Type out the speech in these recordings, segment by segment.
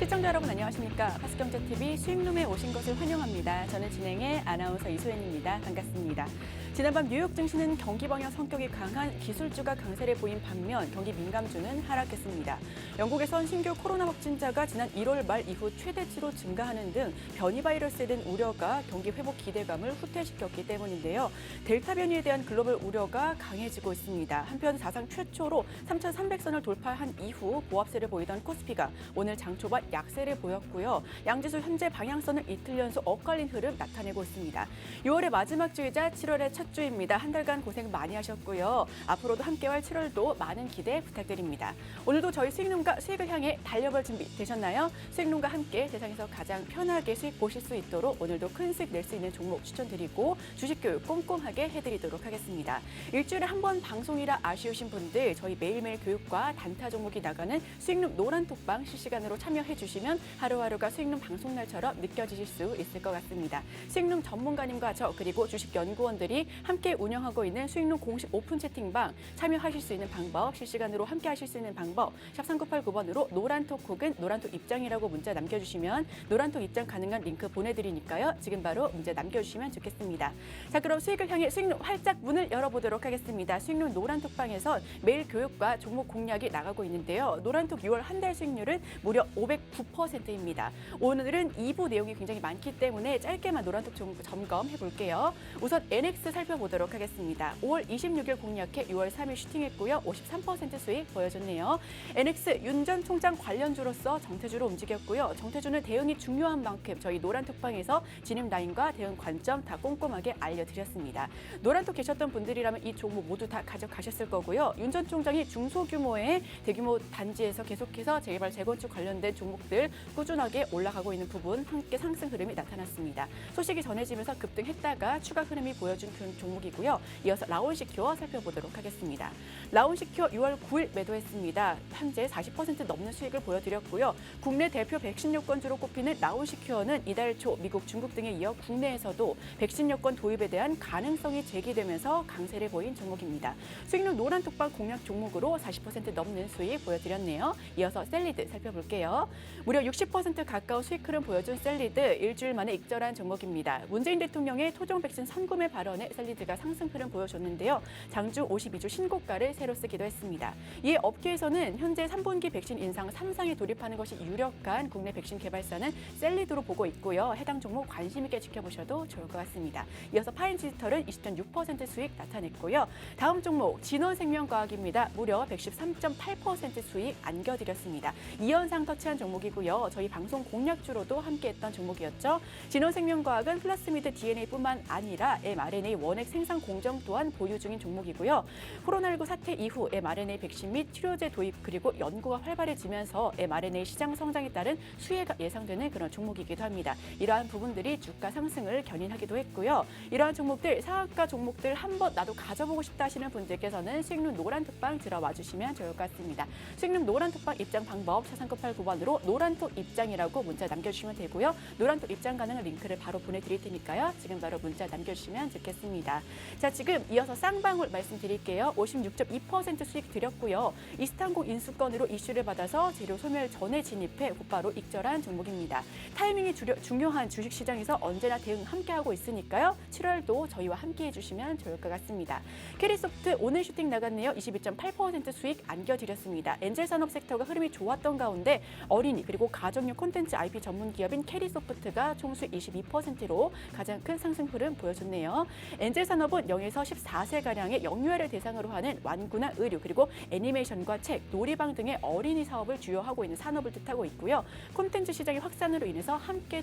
시청자 여러분 안녕하십니까? 하스경제TV 수익룸에 오신 것을 환영합니다. 저는 진행의 아나운서 이소연입니다. 반갑습니다. 지난밤 뉴욕 증시는 경기 방향 성격이 강한 기술주가 강세를 보인 반면 경기 민감주는 하락했습니다. 영국에선 신규 코로나 확진자가 지난 1월 말 이후 최대치로 증가하는 등 변이 바이러스에 대한 우려가 경기 회복 기대감을 후퇴시켰기 때문인데요. 델타 변이에 대한 글로벌 우려가 강해지고 있습니다. 한편 사상 최초로 3,300선을 돌파한 이후 보합세를 보이던 코스피가 오늘 장 초반 약세를 보였고요. 양지수 현재 방향선을 이틀 연속 엇갈린 흐름 나타내고 있습니다. 6월의 마지막 주이자 7월의 첫 주입니다. 한 달간 고생 많이 하셨고요. 앞으로도 함께할 7월도 많은 기대 부탁드립니다. 오늘도 저희 수익룸과 수익을 향해 달려볼 준비 되셨나요? 수익룸과 함께 세상에서 가장 편하게 수익 보실 수 있도록 오늘도 큰 수익 낼 수 있는 종목 추천드리고 주식 교육 꼼꼼하게 해드리도록 하겠습니다. 일주일에 한 번 방송이라 아쉬우신 분들 저희 매일매일 교육과 단타 종목이 나가는 수익룸 노란톡방 실시간으로 참여해 주시면 하루하루가 수익룸 방송 날처럼 느껴지실 수 있을 것 같습니다. 수익룸 전문가님과 저 그리고 주식 연구원들이 함께 운영하고 있는 수익룸 공식 오픈 채팅방 참여하실 수 있는 방법, 실시간으로 함께 하실 수 있는 방법 샵 3989번으로 노란톡 혹은 노란톡 입장이라고 문자 남겨주시면 노란톡 입장 가능한 링크 보내드리니까요. 지금 바로 문자 남겨주시면 좋겠습니다. 자, 그럼 수익을 향해 수익룸 활짝 문을 열어보도록 하겠습니다. 수익룸 노란톡방에선 매일 교육과 종목 공략이 나가고 있는데요. 노란톡 6월 한 달 수익률은 무려 509%입니다. 오늘은 2부 내용이 굉장히 많기 때문에 짧게만 노란톡 점검해 볼게요. 우선 NX 살펴보도록 하겠습니다. 5월 26일 공략해 6월 3일 슈팅했고요. 53% 수익 보여줬네요. NX 윤 전 총장 관련주로서 정태주로 움직였고요. 정태주는 대응이 중요한 만큼 저희 노란톡방에서 진입라인과 대응 관점 다 꼼꼼하게 알려드렸습니다. 노란톡 계셨던 분들이라면 이 종목 모두 다 가져가셨을 거고요. 윤 전 총장이 중소규모의 대규모 단지에서 계속해서 재개발 재건축 관련된 종목들 꾸준하게 올라가고 있는 부분 함께 상승 흐름이 나타났습니다. 소식이 전해지면서 급등했다가 추가 흐름이 보여준 종목이고요. 이어서 라온시큐어 살펴보도록 하겠습니다. 라온시큐어 6월 9일 매도했습니다. 현재 40% 넘는 수익을 보여드렸고요. 국내 대표 백신 요건주로 꼽히는 라온시큐어는 이달 초 미국, 중국 등에 이어 국내에서도 백신 요건 도입에 대한 가능성이 제기되면서 강세를 보인 종목입니다. 수익률 노란톡방 공략 종목으로 40% 넘는 수익 보여드렸네요. 이어서 셀리드 살펴볼게요. 무려 60% 가까운 수익 흐름 보여준 셀리드 일주일 만에 익절한 종목입니다. 문재인 대통령의 토종 백신 선구매 발언에 셀리드가 상승 흐름 보여줬는데요. 장주 52주 신고가를 새로 쓰기도 했습니다. 이에 업계에서는 현재 3분기 백신 인상 3상에 돌입하는 것이 유력한 국내 백신 개발사는 셀리드로 보고 있고요. 해당 종목 관심 있게 지켜보셔도 좋을 것 같습니다. 이어서 파인디지털은 20.6% 수익 나타냈고요. 다음 종목 진원생명과학입니다. 무려 113.8% 수익 안겨드렸습니다. 2연상 터치한 종목이고요. 저희 방송 공략주로도 함께했던 종목이었죠. 진원생명과학은 플라스미드 DNA뿐만 아니라 mRNA 원액 생산 공정 또한 보유 중인 종목이고요. 코로나19 사태 이후 mRNA 백신 및 치료제 도입 그리고 연구가 활발해지면서 mRNA 시장 성장에 따른 수혜가 예상되는 그런 종목이기도 합니다. 이러한 부분들이 주가 상승을 견인하기도 했고요. 이러한 종목들, 상한가 종목들 한번 나도 가져보고 싶다 하시는 분들께서는 수익룸 노란톡방 들어와 주시면 좋을 것 같습니다. 수익룸 노란톡방 입장 방법 4989번으로 노란톡 입장이라고 문자 남겨주시면 되고요. 노란톡 입장 가능한 링크를 바로 보내드릴 테니까요. 지금 바로 문자 남겨주시면 좋겠습니다. 자, 지금 이어서 쌍방울 말씀드릴게요. 56.2% 수익 드렸고요. 이스탄공 인수건으로 이슈를 받아서 재료 소멸 전에 진입해 곧바로 익절한 종목입니다. 타이밍이 중요한 주식시장에서 언제나 대응 함께하고 있으니까요. 7월도 저희와 함께해 주시면 좋을 것 같습니다. 캐리소프트 오늘 슈팅 나갔네요. 22.8% 수익 안겨드렸습니다. 엔젤산업 섹터가 흐름이 좋았던 가운데 어린이 그리고 가정용 콘텐츠 IP 전문 기업인 캐리소프트가 총수익 22%로 가장 큰 상승 흐름 보여줬네요. 엔젤산업은 0에서 14세가량의 영유아를 대상으로 하는 완구나 의류 그리고 애니메이션과 책, 놀이방 등의 어린이 사업을 주요하고 있는 산업을 뜻하고 있고요. 콘텐츠 시장의 확산으로 인해서 함께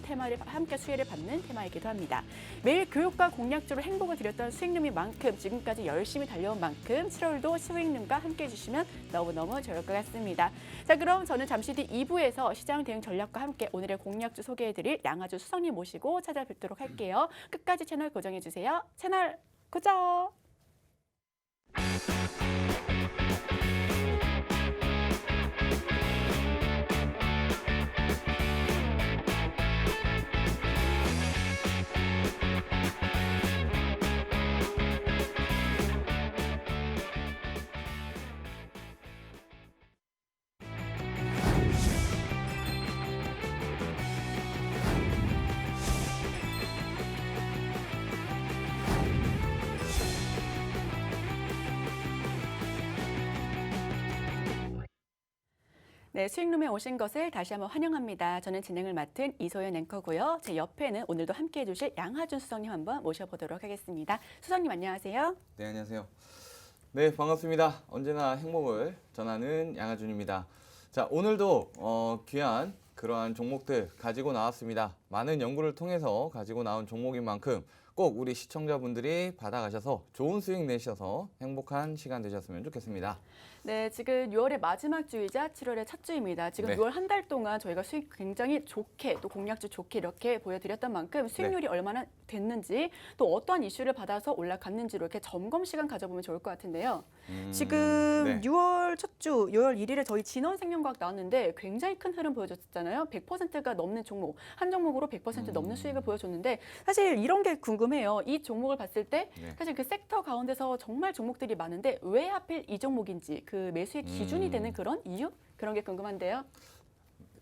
수혜를 받는 테마이기도 합니다. 매일 교육과 공략주로 행복을 드렸던 수익룸인 만큼 지금까지 열심히 달려온 만큼 7월도 수익룸과 함께 해주시면 너무너무 좋을 것 같습니다. 자, 그럼 저는 잠시 뒤 2부에서 시장 대응 전략과 함께 오늘의 공략주 소개해드릴 양아주 수석님 모시고 찾아뵙도록 할게요. 끝까지 채널 고정해주세요. 채널 고정! 네, 수익룸에 오신 것을 다시 한번 환영합니다. 저는 진행을 맡은 이소연 앵커고요. 제 옆에는 오늘도 함께해 주실 양하준 수석님 한번 모셔보도록 하겠습니다. 수석님 안녕하세요. 네, 안녕하세요. 네, 반갑습니다. 언제나 행복을 전하는 양하준입니다. 자, 오늘도 귀한 그러한 종목들 가지고 나왔습니다. 많은 연구를 통해서 가지고 나온 종목인 만큼 꼭 우리 시청자분들이 받아가셔서 좋은 수익 내셔서 행복한 시간 되셨으면 좋겠습니다. 네, 지금 6월의 마지막 주이자 7월의 첫 주입니다. 지금 네. 6월 한 달 동안 저희가 수익 굉장히 좋게 또 공략주 좋게 이렇게 보여드렸던 만큼 수익률이 얼마나 됐는지 또 어떠한 이슈를 받아서 올라갔는지로 이렇게 점검 시간 가져보면 좋을 것 같은데요. 지금 네. 6월 첫 주, 6월 1일에 저희 진원생명과학 나왔는데 굉장히 큰 흐름 보여줬잖아요. 100%가 넘는 종목, 한 종목으로 100% 넘는 수익을 보여줬는데 사실 이런 게 궁금해요. 이 종목을 봤을 때 네. 사실 그 섹터 가운데서 정말 종목들이 많은데 왜 하필 이 종목인지 그 매수의 기준이 되는 그런 이유? 그런 게 궁금한데요.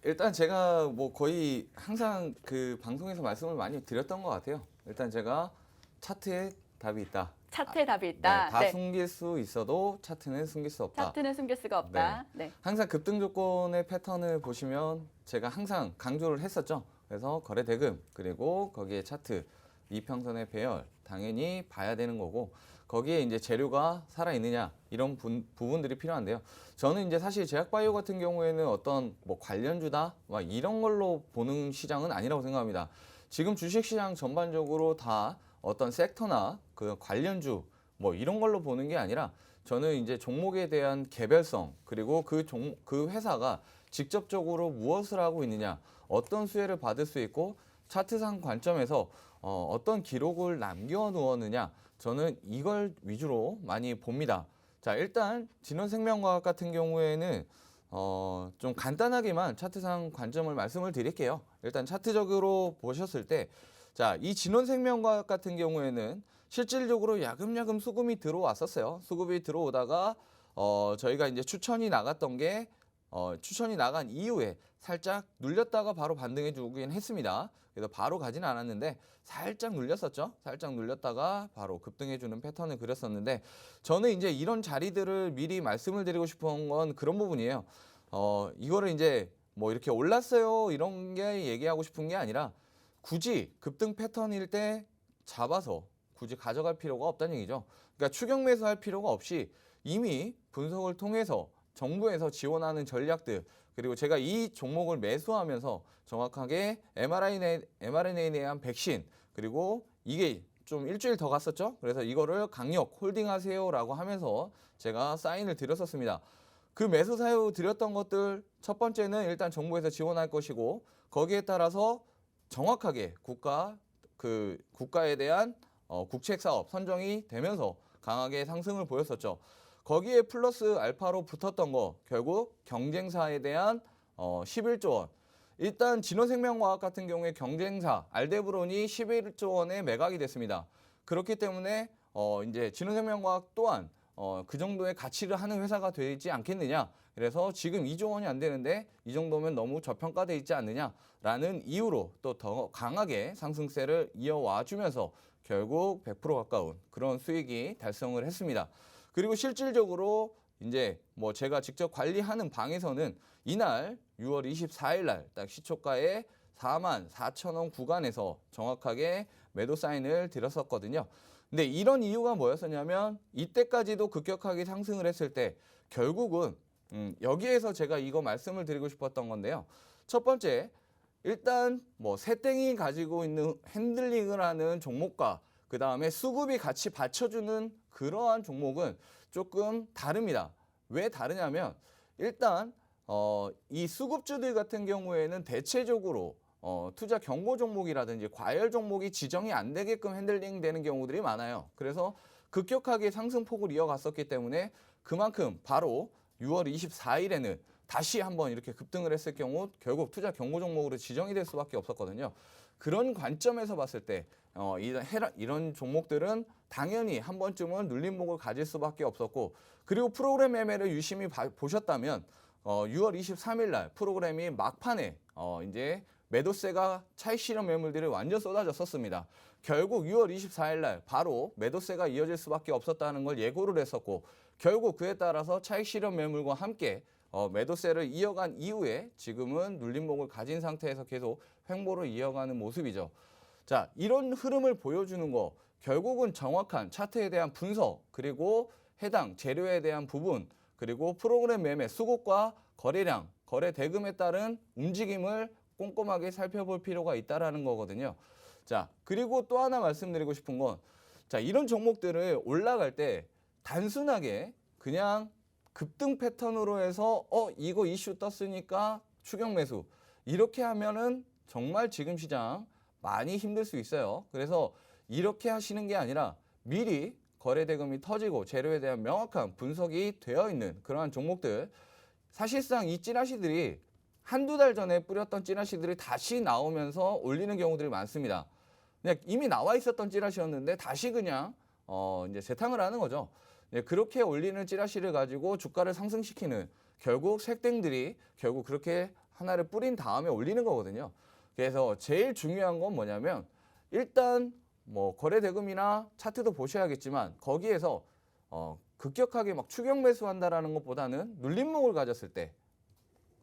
일단 제가 뭐 거의 항상 그 방송에서 말씀을 많이 드렸던 것 같아요. 일단 제가 차트에 답이 있다. 차트에 답이 네, 있다. 다 숨길 수 있어도 차트는 숨길 수 없다. 차트는 숨길 수가 없다. 네. 항상 급등 조건의 패턴을 보시면 제가 항상 강조를 했었죠. 그래서 거래 대금 그리고 거기에 차트 이평선의 배열 당연히 봐야 되는 거고 거기에 이제 재료가 살아 있느냐 이런 부분들이 필요한데요. 저는 이제 사실 제약바이오 같은 경우에는 어떤 뭐 관련주다 막 이런 걸로 보는 시장은 아니라고 생각합니다. 지금 주식시장 전반적으로 다 어떤 섹터나 그 관련주 뭐 이런 걸로 보는 게 아니라 저는 이제 종목에 대한 개별성 그리고 그 회사가 직접적으로 무엇을 하고 있느냐 어떤 수혜를 받을 수 있고 차트상 관점에서 어떤 기록을 남겨 놓았느냐 저는 이걸 위주로 많이 봅니다. 자, 일단 진원생명과학 같은 경우에는 좀 간단하게만 차트상 관점을 말씀을 드릴게요. 일단 차트적으로 보셨을 때 자, 이 진원생명과학 같은 경우에는 실질적으로 야금야금 수급이 들어왔었어요. 수급이 들어오다가 저희가 이제 추천이 나갔던 게 추천이 나간 이후에 살짝 눌렸다가 바로 반등해 주긴 했습니다. 그래서 바로 가지는 않았는데 살짝 눌렸었죠. 살짝 눌렸다가 바로 급등해 주는 패턴을 그렸었는데 저는 이제 이런 자리들을 미리 말씀을 드리고 싶은 건 그런 부분이에요. 이거를 이제 뭐 이렇게 올랐어요 이런 게 얘기하고 싶은 게 아니라 굳이 급등 패턴일 때 잡아서 굳이 가져갈 필요가 없다는 얘기죠. 그러니까 추격 매수할 필요가 없이 이미 분석을 통해서 정부에서 지원하는 전략들 그리고 제가 이 종목을 매수하면서 정확하게 mRNA에 대한 백신 그리고 이게 좀 일주일 더 갔었죠. 그래서 이거를 강력 홀딩하세요라고 하면서 제가 사인을 드렸었습니다. 그 매수 사유 드렸던 것들 첫 번째는 일단 정부에서 지원할 것이고 거기에 따라서 정확하게 국가에 대한 국책 사업 선정이 되면서 강하게 상승을 보였었죠. 거기에 플러스 알파로 붙었던 거 결국 경쟁사에 대한 11조 원. 일단 진원생명과학 같은 경우에 경쟁사 알데브론이 11조 원에 매각이 됐습니다. 그렇기 때문에 이제 진원생명과학 또한 그 정도의 가치를 하는 회사가 되지 않겠느냐. 그래서 지금 2조 원이 안 되는데 이 정도면 너무 저평가돼 있지 않느냐라는 이유로 또 더 강하게 상승세를 이어와 주면서 결국 100% 가까운 그런 수익이 달성을 했습니다. 그리고 실질적으로 이제 뭐 제가 직접 관리하는 방에서는 이날 6월 24일 날 딱 시초가에 44,000원 구간에서 정확하게 매도 사인을 드렸었거든요. 근데 이런 이유가 뭐였었냐면 이때까지도 급격하게 상승을 했을 때 결국은 여기에서 제가 이거 말씀을 드리고 싶었던 건데요. 첫 번째, 일단 뭐 새땡이 가지고 있는 핸들링을 하는 종목과 그 다음에 수급이 같이 받쳐주는 그러한 종목은 조금 다릅니다. 왜 다르냐면 일단 이 수급주들 같은 경우에는 대체적으로 투자 경고 종목이라든지 과열 종목이 지정이 안 되게끔 핸들링 되는 경우들이 많아요. 그래서 급격하게 상승폭을 이어갔었기 때문에 그만큼 바로 6월 24일에는 다시 한번 이렇게 급등을 했을 경우 결국 투자 경고 종목으로 지정이 될 수밖에 없었거든요. 그런 관점에서 봤을 때 이런 종목들은 당연히 한 번쯤은 눌림목을 가질 수밖에 없었고 그리고 프로그램 매매를 유심히 보셨다면 6월 23일 날 프로그램이 막판에 이제 매도세가 차익 실현 매물들이 완전 쏟아졌었습니다. 결국 6월 24일 날 바로 매도세가 이어질 수밖에 없었다는 걸 예고를 했었고 결국 그에 따라서 차익 실현 매물과 함께 매도세를 이어간 이후에 지금은 눌림목을 가진 상태에서 계속 횡보를 이어가는 모습이죠. 자, 이런 흐름을 보여주는 거 결국은 정확한 차트에 대한 분석 그리고 해당 재료에 대한 부분 그리고 프로그램 매매 수급과 거래량, 거래 대금에 따른 움직임을 꼼꼼하게 살펴볼 필요가 있다라는 거거든요. 자, 그리고 또 하나 말씀드리고 싶은 건 자, 이런 종목들을 올라갈 때 단순하게 그냥 급등 패턴으로 해서 이거 이슈 떴으니까 추격 매수 이렇게 하면은 정말 지금 시장 많이 힘들 수 있어요. 그래서 이렇게 하시는 게 아니라 미리 거래 대금이 터지고 재료에 대한 명확한 분석이 되어 있는 그러한 종목들 사실상 이 찌라시들이 한두 달 전에 뿌렸던 찌라시들이 다시 나오면서 올리는 경우들이 많습니다. 그냥 이미 나와 있었던 찌라시였는데 다시 그냥 이제 재탕을 하는 거죠. 그렇게 올리는 찌라시를 가지고 주가를 상승시키는 결국 색땡들이 결국 그렇게 하나를 뿌린 다음에 올리는 거거든요. 그래서 제일 중요한 건 뭐냐면 일단 뭐 거래 대금이나 차트도 보셔야겠지만 거기에서 급격하게 막 추격 매수한다라는 것보다는 눌림목을 가졌을 때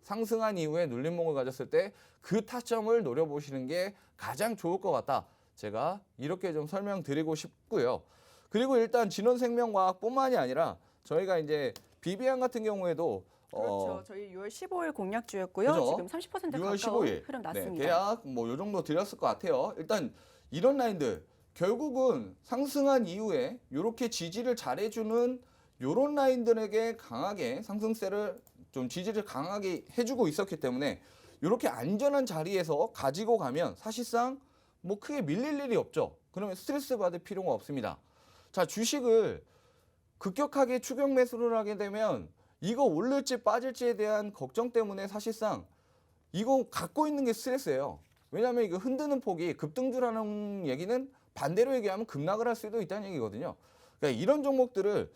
상승한 이후에 눌림목을 가졌을 때 그 타점을 노려보시는 게 가장 좋을 것 같다. 제가 이렇게 좀 설명드리고 싶고요. 그리고 일단 진원생명과학뿐만이 아니라 저희가 이제 비비안 같은 경우에도 그렇죠. 저희 6월 15일 공략주였고요. 그죠? 지금 30% 6월 가까운 15일 흐름 났습니다. 네, 대략 뭐 요 정도 드렸을 것 같아요. 일단 이런 라인들 결국은 상승한 이후에 이렇게 지지를 잘해주는 이런 라인들에게 강하게 상승세를 좀 지지를 강하게 해주고 있었기 때문에 이렇게 안전한 자리에서 가지고 가면 사실상 뭐 크게 밀릴 일이 없죠. 그러면 스트레스 받을 필요가 없습니다. 자, 주식을 급격하게 추격 매수를 하게 되면 이거 오를지 빠질지에 대한 걱정 때문에 사실상 이거 갖고 있는 게 스트레스예요. 왜냐하면 이거 흔드는 폭이 급등주라는 얘기는 반대로 얘기하면 급락을 할 수도 있다는 얘기거든요. 그러니까 이런 종목들을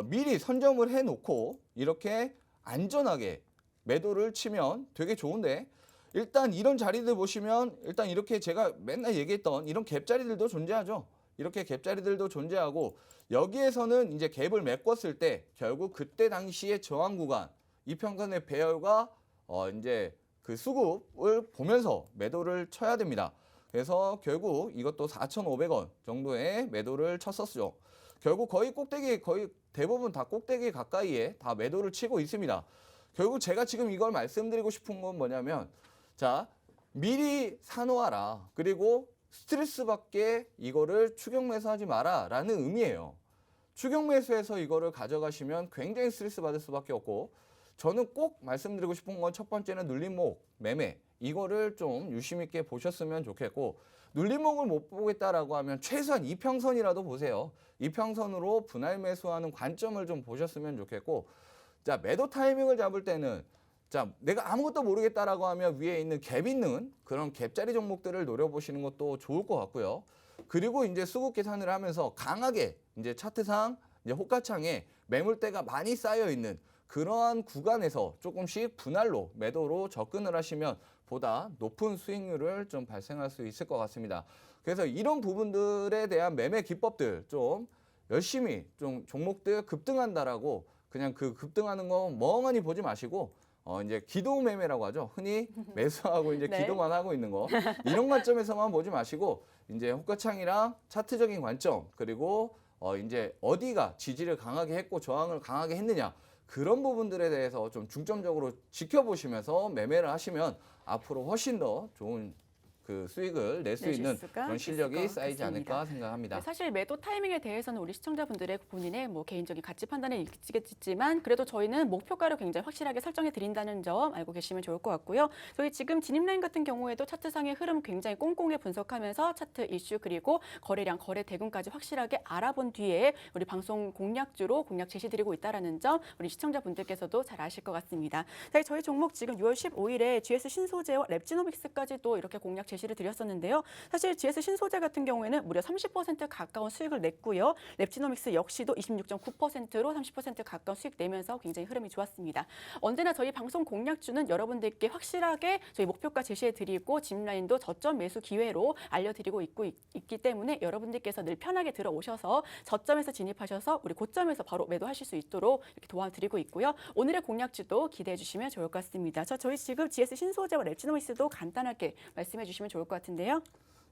미리 선점을 해놓고 이렇게 안전하게 매도를 치면 되게 좋은데 일단 이런 자리들 보시면 일단 이렇게 제가 맨날 얘기했던 이런 갭자리들도 존재하죠. 이렇게 갭자리들도 존재하고 여기에서는 이제 갭을 메꿨을 때 결국 그때 당시의 저항 구간 이평선의 배열과 이제 그 수급을 보면서 매도를 쳐야 됩니다. 그래서 결국 이것도 4,500원 정도의 매도를 쳤었죠. 결국 거의 꼭대기 거의 대부분 다 꼭대기 가까이에 다 매도를 치고 있습니다. 결국 제가 지금 이걸 말씀드리고 싶은 건 뭐냐면 자 미리 사놓아라. 그리고 스트레스 받게 이거를 추격 매수하지 마라 라는 의미예요. 추격 매수해서 이거를 가져가시면 굉장히 스트레스 받을 수밖에 없고 저는 꼭 말씀드리고 싶은 건 첫 번째는 눌림목 매매 이거를 좀 유심 있게 보셨으면 좋겠고 눌림목을 못 보겠다라고 하면 최소한 이평선이라도 보세요. 이평선으로 분할 매수하는 관점을 좀 보셨으면 좋겠고 자 매도 타이밍을 잡을 때는 자 내가 아무것도 모르겠다라고 하면 위에 있는 갭 있는 그런 갭자리 종목들을 노려보시는 것도 좋을 것 같고요. 그리고 이제 수급 계산을 하면서 강하게 이제 차트상 이제 호가창에 매물대가 많이 쌓여 있는 그러한 구간에서 조금씩 분할로 매도로 접근을 하시면 보다 높은 수익률을 좀 발생할 수 있을 것 같습니다. 그래서 이런 부분들에 대한 매매 기법들 좀 열심히 좀 종목들 급등한다라고 그냥 그 급등하는 거 멍하니 보지 마시고 이제 기도 매매라고 하죠. 흔히 매수하고 이제 네. 기도만 하고 있는 거 이런 관점에서만 보지 마시고 이제 호가창이랑 차트적인 관점 그리고 이제 어디가 지지를 강하게 했고 저항을 강하게 했느냐 그런 부분들에 대해서 좀 중점적으로 지켜보시면서 매매를 하시면 앞으로 훨씬 더 좋은 그 수익을 낼 수 내실 있는 수가 그런 실력이 있을 것 쌓이지 같습니다. 않을까 생각합니다. 네, 사실 매도 타이밍에 대해서는 우리 시청자분들의 본인의 뭐 개인적인 가치 판단에 있겠지만 그래도 저희는 목표가를 굉장히 확실하게 설정해 드린다는 점 알고 계시면 좋을 것 같고요. 저희 지금 진입라인 같은 경우에도 차트상의 흐름 굉장히 꼼꼼히 분석하면서 차트 이슈 그리고 거래량, 거래 대금까지 확실하게 알아본 뒤에 우리 방송 공략주로 공략 제시드리고 있다는 점 우리 시청자분들께서도 잘 아실 것 같습니다. 자, 저희 종목 지금 6월 15일에 GS 신소재와 랩지노믹스까지도 이렇게 공략 제시 제시를 드렸었는데요. 사실 GS 신소재 같은 경우에는 무려 30% 가까운 수익을 냈고요. 랩지노믹스 역시도 26.9%로 30% 가까운 수익 내면서 굉장히 흐름이 좋았습니다. 언제나 저희 방송 공략주는 여러분들께 확실하게 저희 목표가 제시해드리고 짚라인도 저점 매수 기회로 알려드리고 있기 때문에 여러분들께서 늘 편하게 들어오셔서 저점에서 진입하셔서 우리 고점에서 바로 매도하실 수 있도록 이렇게 도와드리고 있고요. 오늘의 공략주도 기대해 주시면 좋을 것 같습니다. 저희 지금 GS 신소재와 랩지노믹스도 간단하게 말씀해 주시면 좋을 것 같은데요.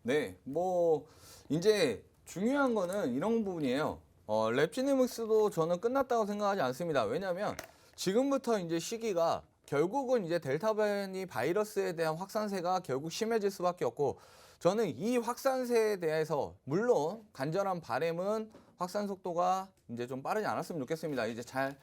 네, 뭐 이제 중요한 거는 이런 부분이에요. 랩지노믹스도 저는 끝났다고 생각하지 않습니다. 왜냐하면 지금부터 이제 시기가 결국은 이제 델타 변이 바이러스에 대한 확산세가 결국 심해질 수밖에 없고, 저는 이 확산세에 대해서 물론 간절한 바람은 확산 속도가 이제 좀 빠르지 않았으면 좋겠습니다. 이제 잘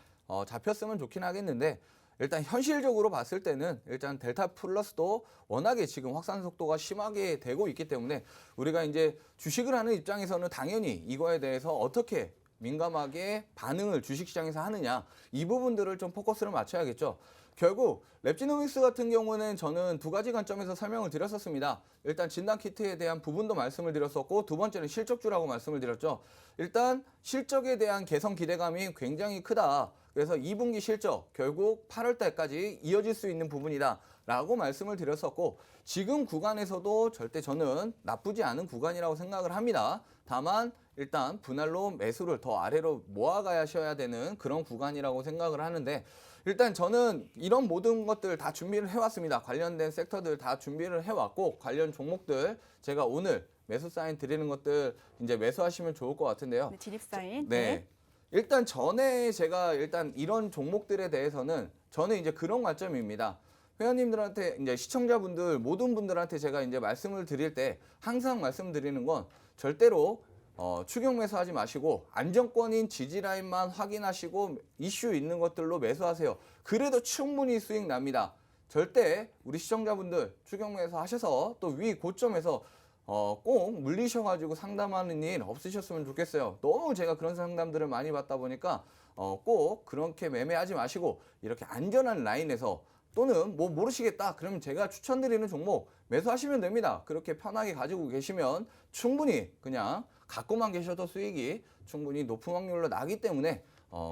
잡혔으면 좋긴 하겠는데, 일단 현실적으로 봤을 때는 일단 델타 플러스도 워낙에 지금 확산 속도가 심하게 되고 있기 때문에 우리가 이제 주식을 하는 입장에서는 당연히 이거에 대해서 어떻게 민감하게 반응을 주식시장에서 하느냐, 이 부분들을 좀 포커스를 맞춰야겠죠. 결국 랩지노믹스 같은 경우는 저는 두 가지 관점에서 설명을 드렸었습니다. 일단 진단 키트에 대한 부분도 말씀을 드렸었고, 두 번째는 실적주라고 말씀을 드렸죠. 일단 실적에 대한 개선 기대감이 굉장히 크다. 그래서 2분기 실적 결국 8월 달까지 이어질 수 있는 부분이다 라고 말씀을 드렸었고, 지금 구간에서도 절대 저는 나쁘지 않은 구간이라고 생각을 합니다. 다만 일단 분할로 매수를 더 아래로 모아가셔야 되는 그런 구간이라고 생각을 하는데, 일단 저는 이런 모든 것들 다 준비를 해왔습니다. 관련된 섹터들 다 준비를 해왔고, 관련 종목들 제가 오늘 매수 사인 드리는 것들 이제 매수하시면 좋을 것 같은데요. 네, 진입 사인. 네. 일단 전에 제가 일단 이런 종목들에 대해서는 저는 이제 그런 관점입니다. 회원님들한테 이제 시청자분들 모든 분들한테 제가 이제 말씀을 드릴 때 항상 말씀드리는 건 절대로 추격 매수하지 마시고 안정권인 지지 라인만 확인하시고 이슈 있는 것들로 매수하세요. 그래도 충분히 수익 납니다. 절대 우리 시청자분들 추격 매수 하셔서 또 위 고점에서 꼭 물리셔가지고 상담하는 일 없으셨으면 좋겠어요. 너무 제가 그런 상담들을 많이 받다 보니까 꼭 그렇게 매매하지 마시고 이렇게 안전한 라인에서, 또는 뭐 모르시겠다 그러면 제가 추천드리는 종목 매수하시면 됩니다. 그렇게 편하게 가지고 계시면 충분히 그냥 갖고만 계셔도 수익이 충분히 높은 확률로 나기 때문에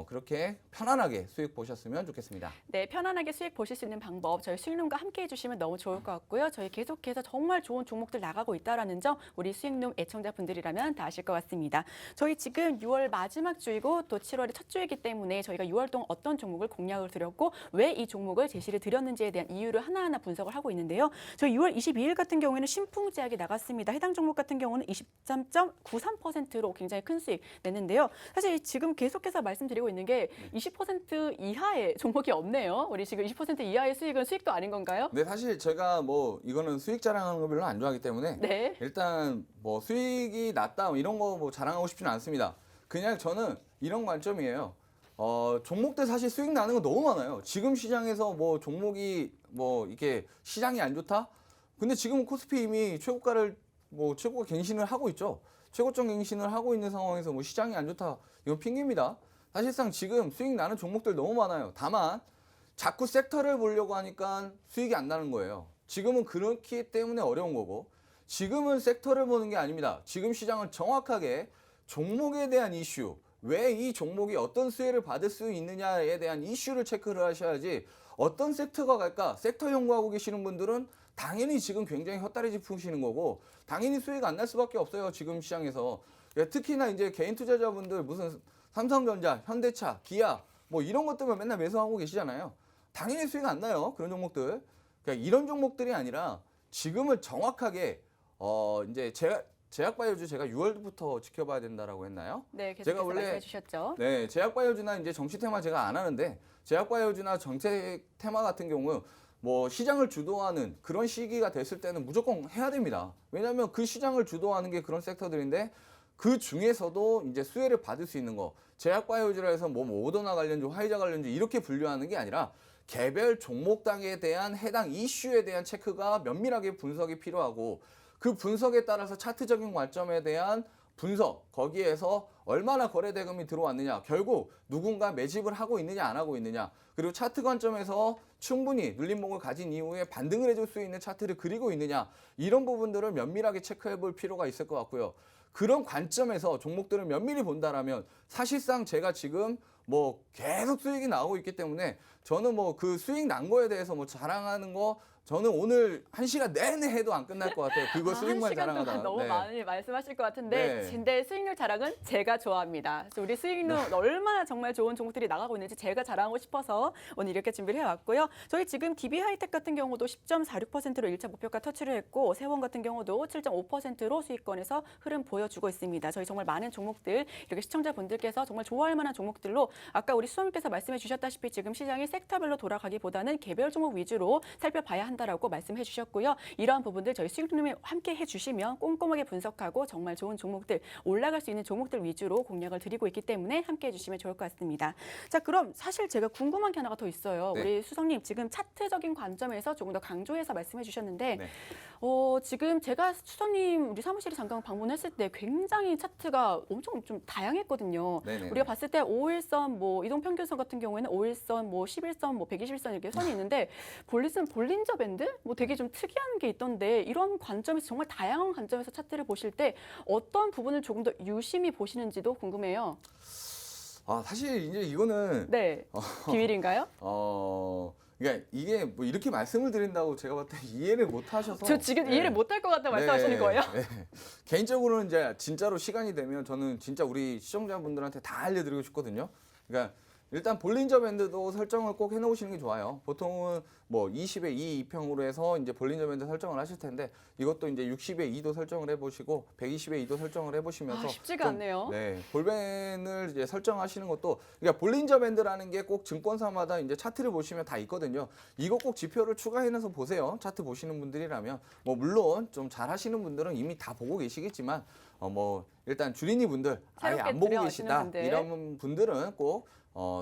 그렇게 편안하게 수익 보셨으면 좋겠습니다. 네, 편안하게 수익 보실 수 있는 방법 저희 수익룸과 함께 해주시면 너무 좋을 것 같고요. 저희 계속해서 정말 좋은 종목들 나가고 있다라는 점 우리 수익룸 애청자분들이라면 다 아실 것 같습니다. 저희 지금 6월 마지막 주이고 또 7월의 첫 주이기 때문에 저희가 6월 동안 어떤 종목을 공략을 드렸고 왜 이 종목을 제시를 드렸는지에 대한 이유를 하나하나 분석을 하고 있는데요. 저희 6월 22일 같은 경우에는 신풍제약이 나갔습니다. 해당 종목 같은 경우는 23.93%로 굉장히 큰 수익 냈는데요. 사실 지금 계속해서 말씀드리고 있는 게 20% 이하의 종목이 없네요. 우리 지금 20% 이하의 수익은 수익도 아닌 건가요? 네, 사실 제가 뭐 이거는 수익 자랑하는 거 별로 안 좋아하기 때문에 네. 일단 뭐 수익이 낮다 이런 거 뭐 자랑하고 싶지는 않습니다. 그냥 저는 이런 관점이에요. 종목들 사실 수익 나는 거 너무 많아요. 지금 시장에서 뭐 종목이 뭐 이게 시장이 안 좋다? 근데 지금 코스피 이미 최고가 갱신을 하고 있죠. 최고점 갱신을 하고 있는 상황에서 뭐 시장이 안 좋다, 이건 핑계입니다. 사실상 지금 수익 나는 종목들 너무 많아요. 다만 자꾸 섹터를 보려고 하니까 수익이 안 나는 거예요. 지금은 그렇기 때문에 어려운 거고, 지금은 섹터를 보는 게 아닙니다. 지금 시장은 정확하게 종목에 대한 이슈, 왜 이 종목이 어떤 수혜를 받을 수 있느냐에 대한 이슈를 체크를 하셔야지, 어떤 섹터가 갈까? 섹터 연구하고 계시는 분들은 당연히 지금 굉장히 헛다리 짚으시는 거고, 당연히 수익 안 날 수밖에 없어요. 지금 시장에서. 특히나 이제 개인 투자자분들 무슨 삼성전자, 현대차, 기아 뭐 이런 것들만 맨날 매수하고 계시잖아요. 당연히 수익 안 나요. 그런 종목들. 그러니까 이런 종목들이 아니라 지금은 정확하게 이제 제약바이오주 제가 6월부터 지켜봐야 된다라고 했나요? 네, 계속해서 말씀해 주셨죠. 네, 제약바이오주나 이제 정치 테마 제가 안 하는데, 제약바이오주나 정책 테마 같은 경우 뭐 시장을 주도하는 그런 시기가 됐을 때는 무조건 해야 됩니다. 왜냐하면 그 시장을 주도하는 게 그런 섹터들인데, 그 중에서도 이제 수혜를 받을 수 있는 거, 제약바이오주라 해서 뭐 모더나 관련주, 화이자 관련주 이렇게 분류하는 게 아니라 개별 종목당에 대한 해당 이슈에 대한 체크가 면밀하게 분석이 필요하고, 그 분석에 따라서 차트적인 관점에 대한 분석, 거기에서 얼마나 거래 대금이 들어왔느냐, 결국 누군가 매집을 하고 있느냐 안 하고 있느냐, 그리고 차트 관점에서 충분히 눌림목을 가진 이후에 반등을 해줄 수 있는 차트를 그리고 있느냐, 이런 부분들을 면밀하게 체크해 볼 필요가 있을 것 같고요. 그런 관점에서 종목들을 면밀히 본다라면 사실상 제가 지금 뭐 계속 수익이 나오고 있기 때문에 저는 뭐 그 수익 난 거에 대해서 뭐 자랑하는 거 저는 오늘 1시간 내내 해도 안 끝날 것 같아요. 그거 수익만 1시간 자랑하다. 동안 너무 네. 많이 말씀하실 것 같은데 네. 근데 수익률 자랑은 제가 좋아합니다. 그래서 우리 수익률 얼마나 정말 좋은 종목들이 나가고 있는지 제가 자랑하고 싶어서 오늘 이렇게 준비를 해왔고요. 저희 지금 DB하이텍 같은 경우도 10.46%로 1차 목표가 터치를 했고 세원 같은 경우도 7.5%로 수익권에서 흐름 보여주고 있습니다. 저희 정말 많은 종목들 이렇게 시청자분들께서 정말 좋아할 만한 종목들로 아까 우리 수석님께서 말씀해 주셨다시피 지금 시장이 섹터별로 돌아가기보다는 개별 종목 위주로 살펴봐야 한다라고 말씀해 주셨고요. 이러한 부분들 저희 수익님이 함께 해주시면 꼼꼼하게 분석하고 정말 좋은 종목들, 올라갈 수 있는 종목들 위주로 공략을 드리고 있기 때문에 함께 해주시면 좋을 것 같습니다. 자, 그럼 사실 제가 궁금한 게 하나가 더 있어요. 네. 우리 수석님 지금 차트적인 관점에서 조금 더 강조해서 말씀해 주셨는데 네. 지금 제가 수석님 우리 사무실에 잠깐 방문했을 때 굉장히 차트가 엄청 좀 다양했거든요. 네네. 우리가 봤을 때 5일선, 뭐 이동평균선 같은 경우에는 5일선, 뭐 11선, 뭐 120일선 이렇게 선이 있는데 볼린저 밴드? 뭐 되게 좀 특이한 게 있던데 이런 관점에서 정말 다양한 관점에서 차트를 보실 때 어떤 부분을 조금 더 유심히 보시는지도 궁금해요. 아, 사실 이제 이거는 네, 비밀인가요? 그러니까 이게 뭐 이렇게 말씀을 드린다고 제가 봤을 때 이해를 못 하셔서 저 지금 네. 이해를 못할 것 같다 말씀하시는 거예요? 네. 개인적으로는 이제 진짜로 시간이 되면 저는 진짜 우리 시청자분들한테 다 알려드리고 싶거든요. 그러니까 일단 볼린저 밴드도 설정을 꼭 해놓으시는 게 좋아요. 보통은 뭐 20에 2 2평으로 해서 이제 볼린저 밴드 설정을 하실 텐데 이것도 이제 60에 2도 설정을 해보시고 120에 2도 설정을 해보시면서 쉽지가 좀, 않네요. 네, 볼밴을 이제 설정하시는 것도 그러니까 볼린저 밴드라는 게 꼭 증권사마다 이제 차트를 보시면 다 있거든요. 이거 꼭 지표를 추가해놔서 보세요. 차트 보시는 분들이라면 뭐 물론 좀 잘하시는 분들은 이미 다 보고 계시겠지만 뭐 일단 주린이 분들 아예 새롭게 안 보고 들여오시는 계시다 분들. 이런 분들은 꼭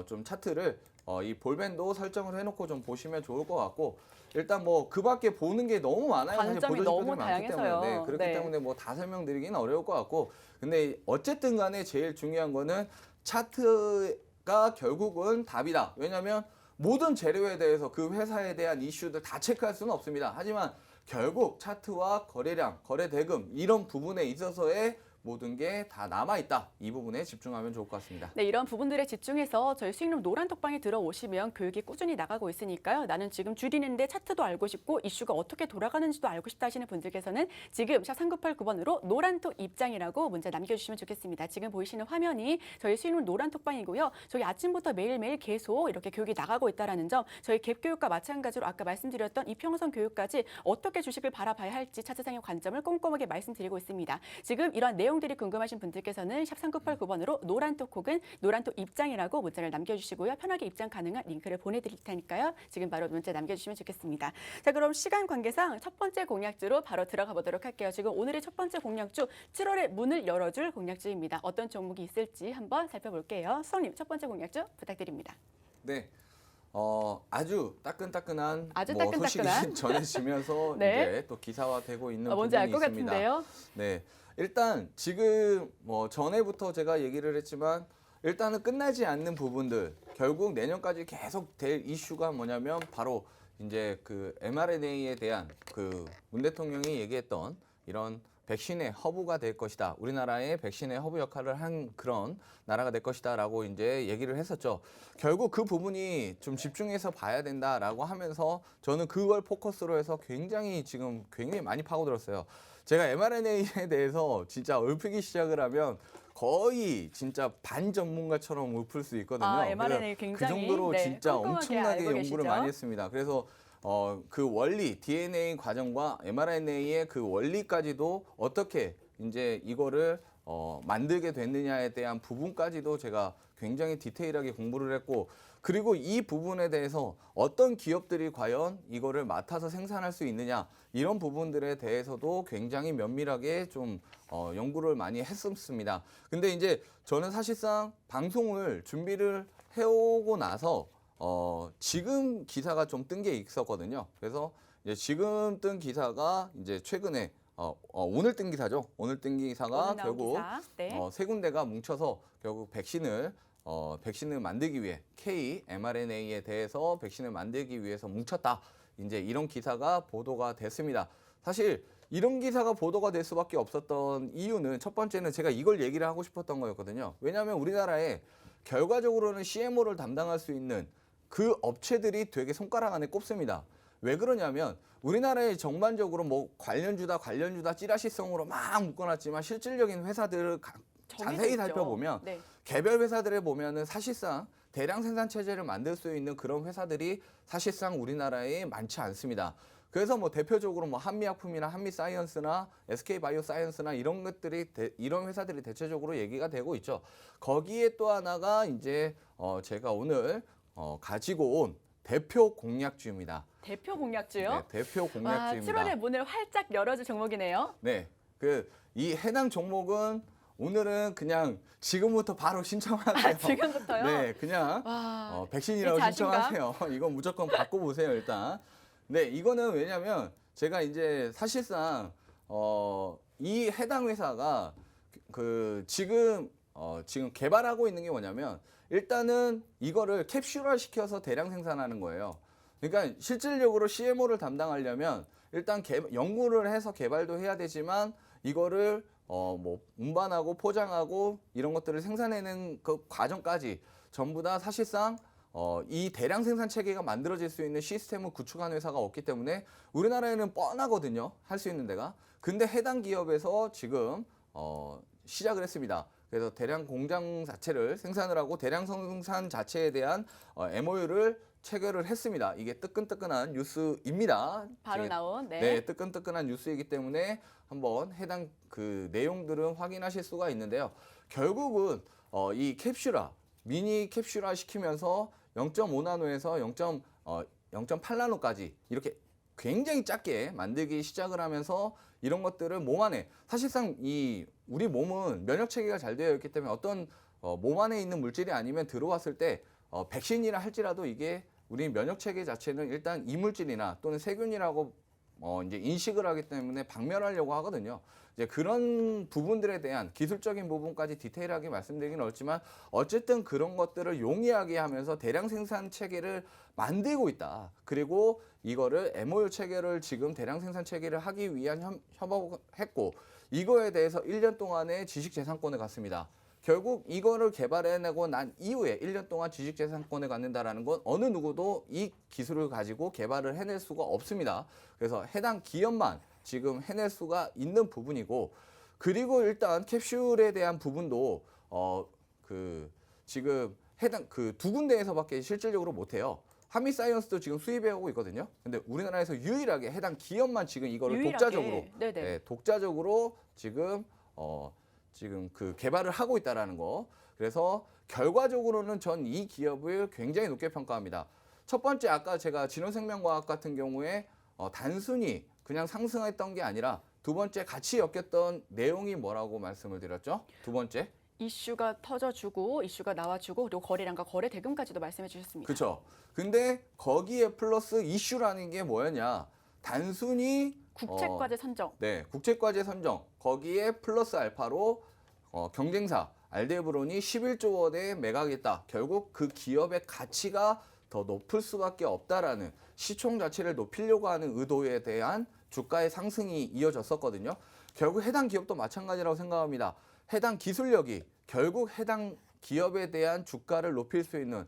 좀 차트를 이 볼밴도 설정을 해놓고 좀 보시면 좋을 것 같고 일단 뭐 그밖에 보는 게 너무 많아요. 사실 관점이 보조지표들이 너무 많기 다양해서요. 때문에 그렇기 네. 때문에 뭐 다 설명드리기는 어려울 것 같고 근데 어쨌든 간에 제일 중요한 거는 차트가 결국은 답이다. 왜냐하면 모든 재료에 대해서 그 회사에 대한 이슈들 다 체크할 수는 없습니다. 하지만 결국 차트와 거래량, 거래 대금 이런 부분에 있어서의 모든 게 다 남아있다. 이 부분에 집중하면 좋을 것 같습니다. 네, 이런 부분들에 집중해서 저희 수익률 노란 톡방에 들어오시면 교육이 꾸준히 나가고 있으니까요. 나는 지금 줄이는데 차트도 알고 싶고 이슈가 어떻게 돌아가는지도 알고 싶다 하시는 분들께서는 지금 샵 3989번으로 노란 톡 입장이라고 문자 남겨주시면 좋겠습니다. 지금 보이시는 화면이 저희 수익률 노란 톡방이고요. 저희 아침부터 매일매일 계속 이렇게 교육이 나가고 있다는 점 저희 갭 교육과 마찬가지로 아까 말씀드렸던 이평선 교육까지 어떻게 주식을 바라봐야 할지 차트상의 관점을 꼼꼼하게 말씀드리고 있습니다. 지금 이런 내용들이 궁금하신 분들께서는 샵 3989번으로 노란톡 혹은 노란톡 입장이라고 문자를 남겨주시고요. 편하게 입장 가능한 링크를 보내드릴 테니까요. 지금 바로 문자 남겨주시면 좋겠습니다. 자, 그럼 시간 관계상 첫 번째 공략주로 바로 들어가 보도록 할게요. 지금 오늘의 첫 번째 공략주 7월에 문을 열어줄 공략주입니다. 어떤 종목이 있을지 한번 살펴볼게요. 수석님 첫 번째 공략주 부탁드립니다. 네. 아주 따끈따끈한 아주 뭐 따끈따끈한? 소식이 전해지면서 네. 이제 또 기사화되고 있는 뭔지 알 부분이 것 있습니다. 같은데요. 네. 일단 지금 뭐 전에부터 제가 얘기를 했지만 일단은 끝나지 않는 부분들 결국 내년까지 계속 될 이슈가 뭐냐면 바로 이제 그 mRNA에 대한 그 문 대통령이 얘기했던 이런 백신의 허브가 될 것이다. 우리나라의 백신의 허브 역할을 한 그런 나라가 될 것이다라고 이제 얘기를 했었죠. 결국 그 부분이 좀 집중해서 봐야 된다라고 하면서 저는 그걸 포커스로 해서 굉장히 많이 파고들었어요. 제가 mRNA에 대해서 진짜 읊기 시작을 하면 거의 진짜 반전문가처럼 읊을 수 있거든요. mRNA 그래서 굉장히 그 정도로 네, 진짜 꼼꼼하게 엄청나게 알고 연구를 계시죠? 많이 했습니다. 그래서 그 원리, DNA 과정과 mRNA의 그 원리까지도 어떻게 이제 이거를 만들게 됐느냐에 대한 부분까지도 제가 굉장히 디테일하게 공부를 했고 그리고 이 부분에 대해서 어떤 기업들이 과연 이거를 맡아서 생산할 수 있느냐 이런 부분들에 대해서도 굉장히 면밀하게 좀 연구를 많이 했었습니다. 근데 이제 저는 사실상 방송을 준비를 해오고 나서 지금 기사가 좀 뜬 게 있었거든요. 그래서 이제 지금 뜬 기사가 이제 최근에 오늘 뜬 기사죠. 오늘 뜬 기사가 오늘 나온 결국 기사. 네. 세 군데가 뭉쳐서 결국 백신을 만들기 위해 mRNA에 대해서 백신을 만들기 위해서 뭉쳤다. 이제 이런 기사가 보도가 됐습니다. 사실 이런 기사가 보도가 될 수밖에 없었던 이유는 첫 번째는 제가 이걸 얘기를 하고 싶었던 거였거든요. 왜냐하면 우리나라에 결과적으로는 CMO를 담당할 수 있는 그 업체들이 되게 손가락 안에 꼽습니다. 왜 그러냐면 우리나라에 전반적으로 뭐 관련주다 찌라시성으로 막 묶어놨지만 실질적인 회사들을 자세히 정해져 있죠. 살펴보면 네. 개별 회사들을 보면은 사실상 대량 생산 체제를 만들 수 있는 그런 회사들이 사실상 우리나라에 많지 않습니다. 그래서 뭐 대표적으로 뭐 한미약품이나 한미사이언스나 SK바이오사이언스나 이런 것들이 이런 회사들이 대체적으로 얘기가 되고 있죠. 거기에 또 하나가 이제 제가 오늘 가지고 온 대표 공약주입니다. 대표 공약주요? 네, 대표 와, 공약주입니다. 7월에 문을 활짝 열어줄 종목이네요. 네, 이 해당 종목은 오늘은 그냥 지금부터 바로 신청하세요. 지금부터요? 네, 그냥 와, 백신이라고 이 자신감? 신청하세요. 이건 무조건 받고 보세요, 일단. 네, 이거는 왜냐면 제가 이제 사실상 이 해당 회사가 지금 개발하고 있는 게 뭐냐면 일단은 이거를 캡슐화 시켜서 대량 생산하는 거예요. 그러니까 실질적으로 CMO를 담당하려면 일단 연구를 해서 개발도 해야 되지만 이거를 뭐 운반하고 포장하고 이런 것들을 생산해내는 그 과정까지 전부 다 사실상 이 대량 생산 체계가 만들어질 수 있는 시스템을 구축한 회사가 없기 때문에 우리나라에는 뻔하거든요. 할 수 있는 데가. 근데 해당 기업에서 지금 시작을 했습니다. 그래서 대량 공장 자체를 생산을 하고 대량 생산 자체에 대한 MOU를 체결을 했습니다. 이게 뜨끈뜨끈한 뉴스입니다. 바로 나온. 네. 네, 뜨끈뜨끈한 뉴스이기 때문에 한번 해당 그 내용들은 확인하실 수가 있는데요. 결국은 이 미니 캡슐화 시키면서 0.5나노에서 0.8나노까지 이렇게 굉장히 작게 만들기 시작을 하면서 이런 것들을 몸 안에 사실상 우리 몸은 면역 체계가 잘 되어 있기 때문에 어떤 몸 안에 있는 물질이 아니면 들어왔을 때 백신이라 할지라도 이게 우리 면역 체계 자체는 일단 이물질이나 또는 세균이라고 이제 인식을 하기 때문에 박멸하려고 하거든요. 이제 그런 부분들에 대한 기술적인 부분까지 디테일하게 말씀드리긴 어렵지만 어쨌든 그런 것들을 용이하게 하면서 대량 생산 체계를 만들고 있다. 그리고 이거를 MOU 체계를 지금 대량 생산 체계를 하기 위한 협업을 했고 이거에 대해서 1년 동안의 지식재산권을 갖습니다. 결국 이거를 개발해내고 난 이후에 1년 동안 지식재산권을 갖는다라는 건 어느 누구도 이 기술을 가지고 개발을 해낼 수가 없습니다. 그래서 해당 기업만 지금 해낼 수가 있는 부분이고 그리고 일단 캡슐에 대한 부분도 지금 해당 그 두 군데에서밖에 실질적으로 못해요. 한미사이언스도 지금 수입해오고 있거든요. 근데 우리나라에서 유일하게 해당 기업만 지금 이거를 독자적으로 지금 그 개발을 하고 있다라는 거. 그래서 결과적으로는 전 이 기업을 굉장히 높게 평가합니다. 첫 번째 아까 제가 진원생명과학 같은 경우에 단순히 그냥 상승했던 게 아니라 두 번째 같이 엮였던 내용이 뭐라고 말씀을 드렸죠? 두 번째. 이슈가 터져주고 이슈가 나와주고 그리고 거래량과 거래 대금까지도 말씀해 주셨습니다. 그렇죠. 근데 거기에 플러스 이슈라는 게 뭐였냐? 단순히 국책과제 선정. 네, 국책과제 선정. 거기에 플러스 알파로 경쟁사 알데브론이 11조 원에 매각했다. 결국 그 기업의 가치가 더 높을 수밖에 없다라는 시총 자체를 높이려고 하는 의도에 대한 주가의 상승이 이어졌었거든요. 결국 해당 기업도 마찬가지라고 생각합니다. 해당 기술력이 결국 해당 기업에 대한 주가를 높일 수 있는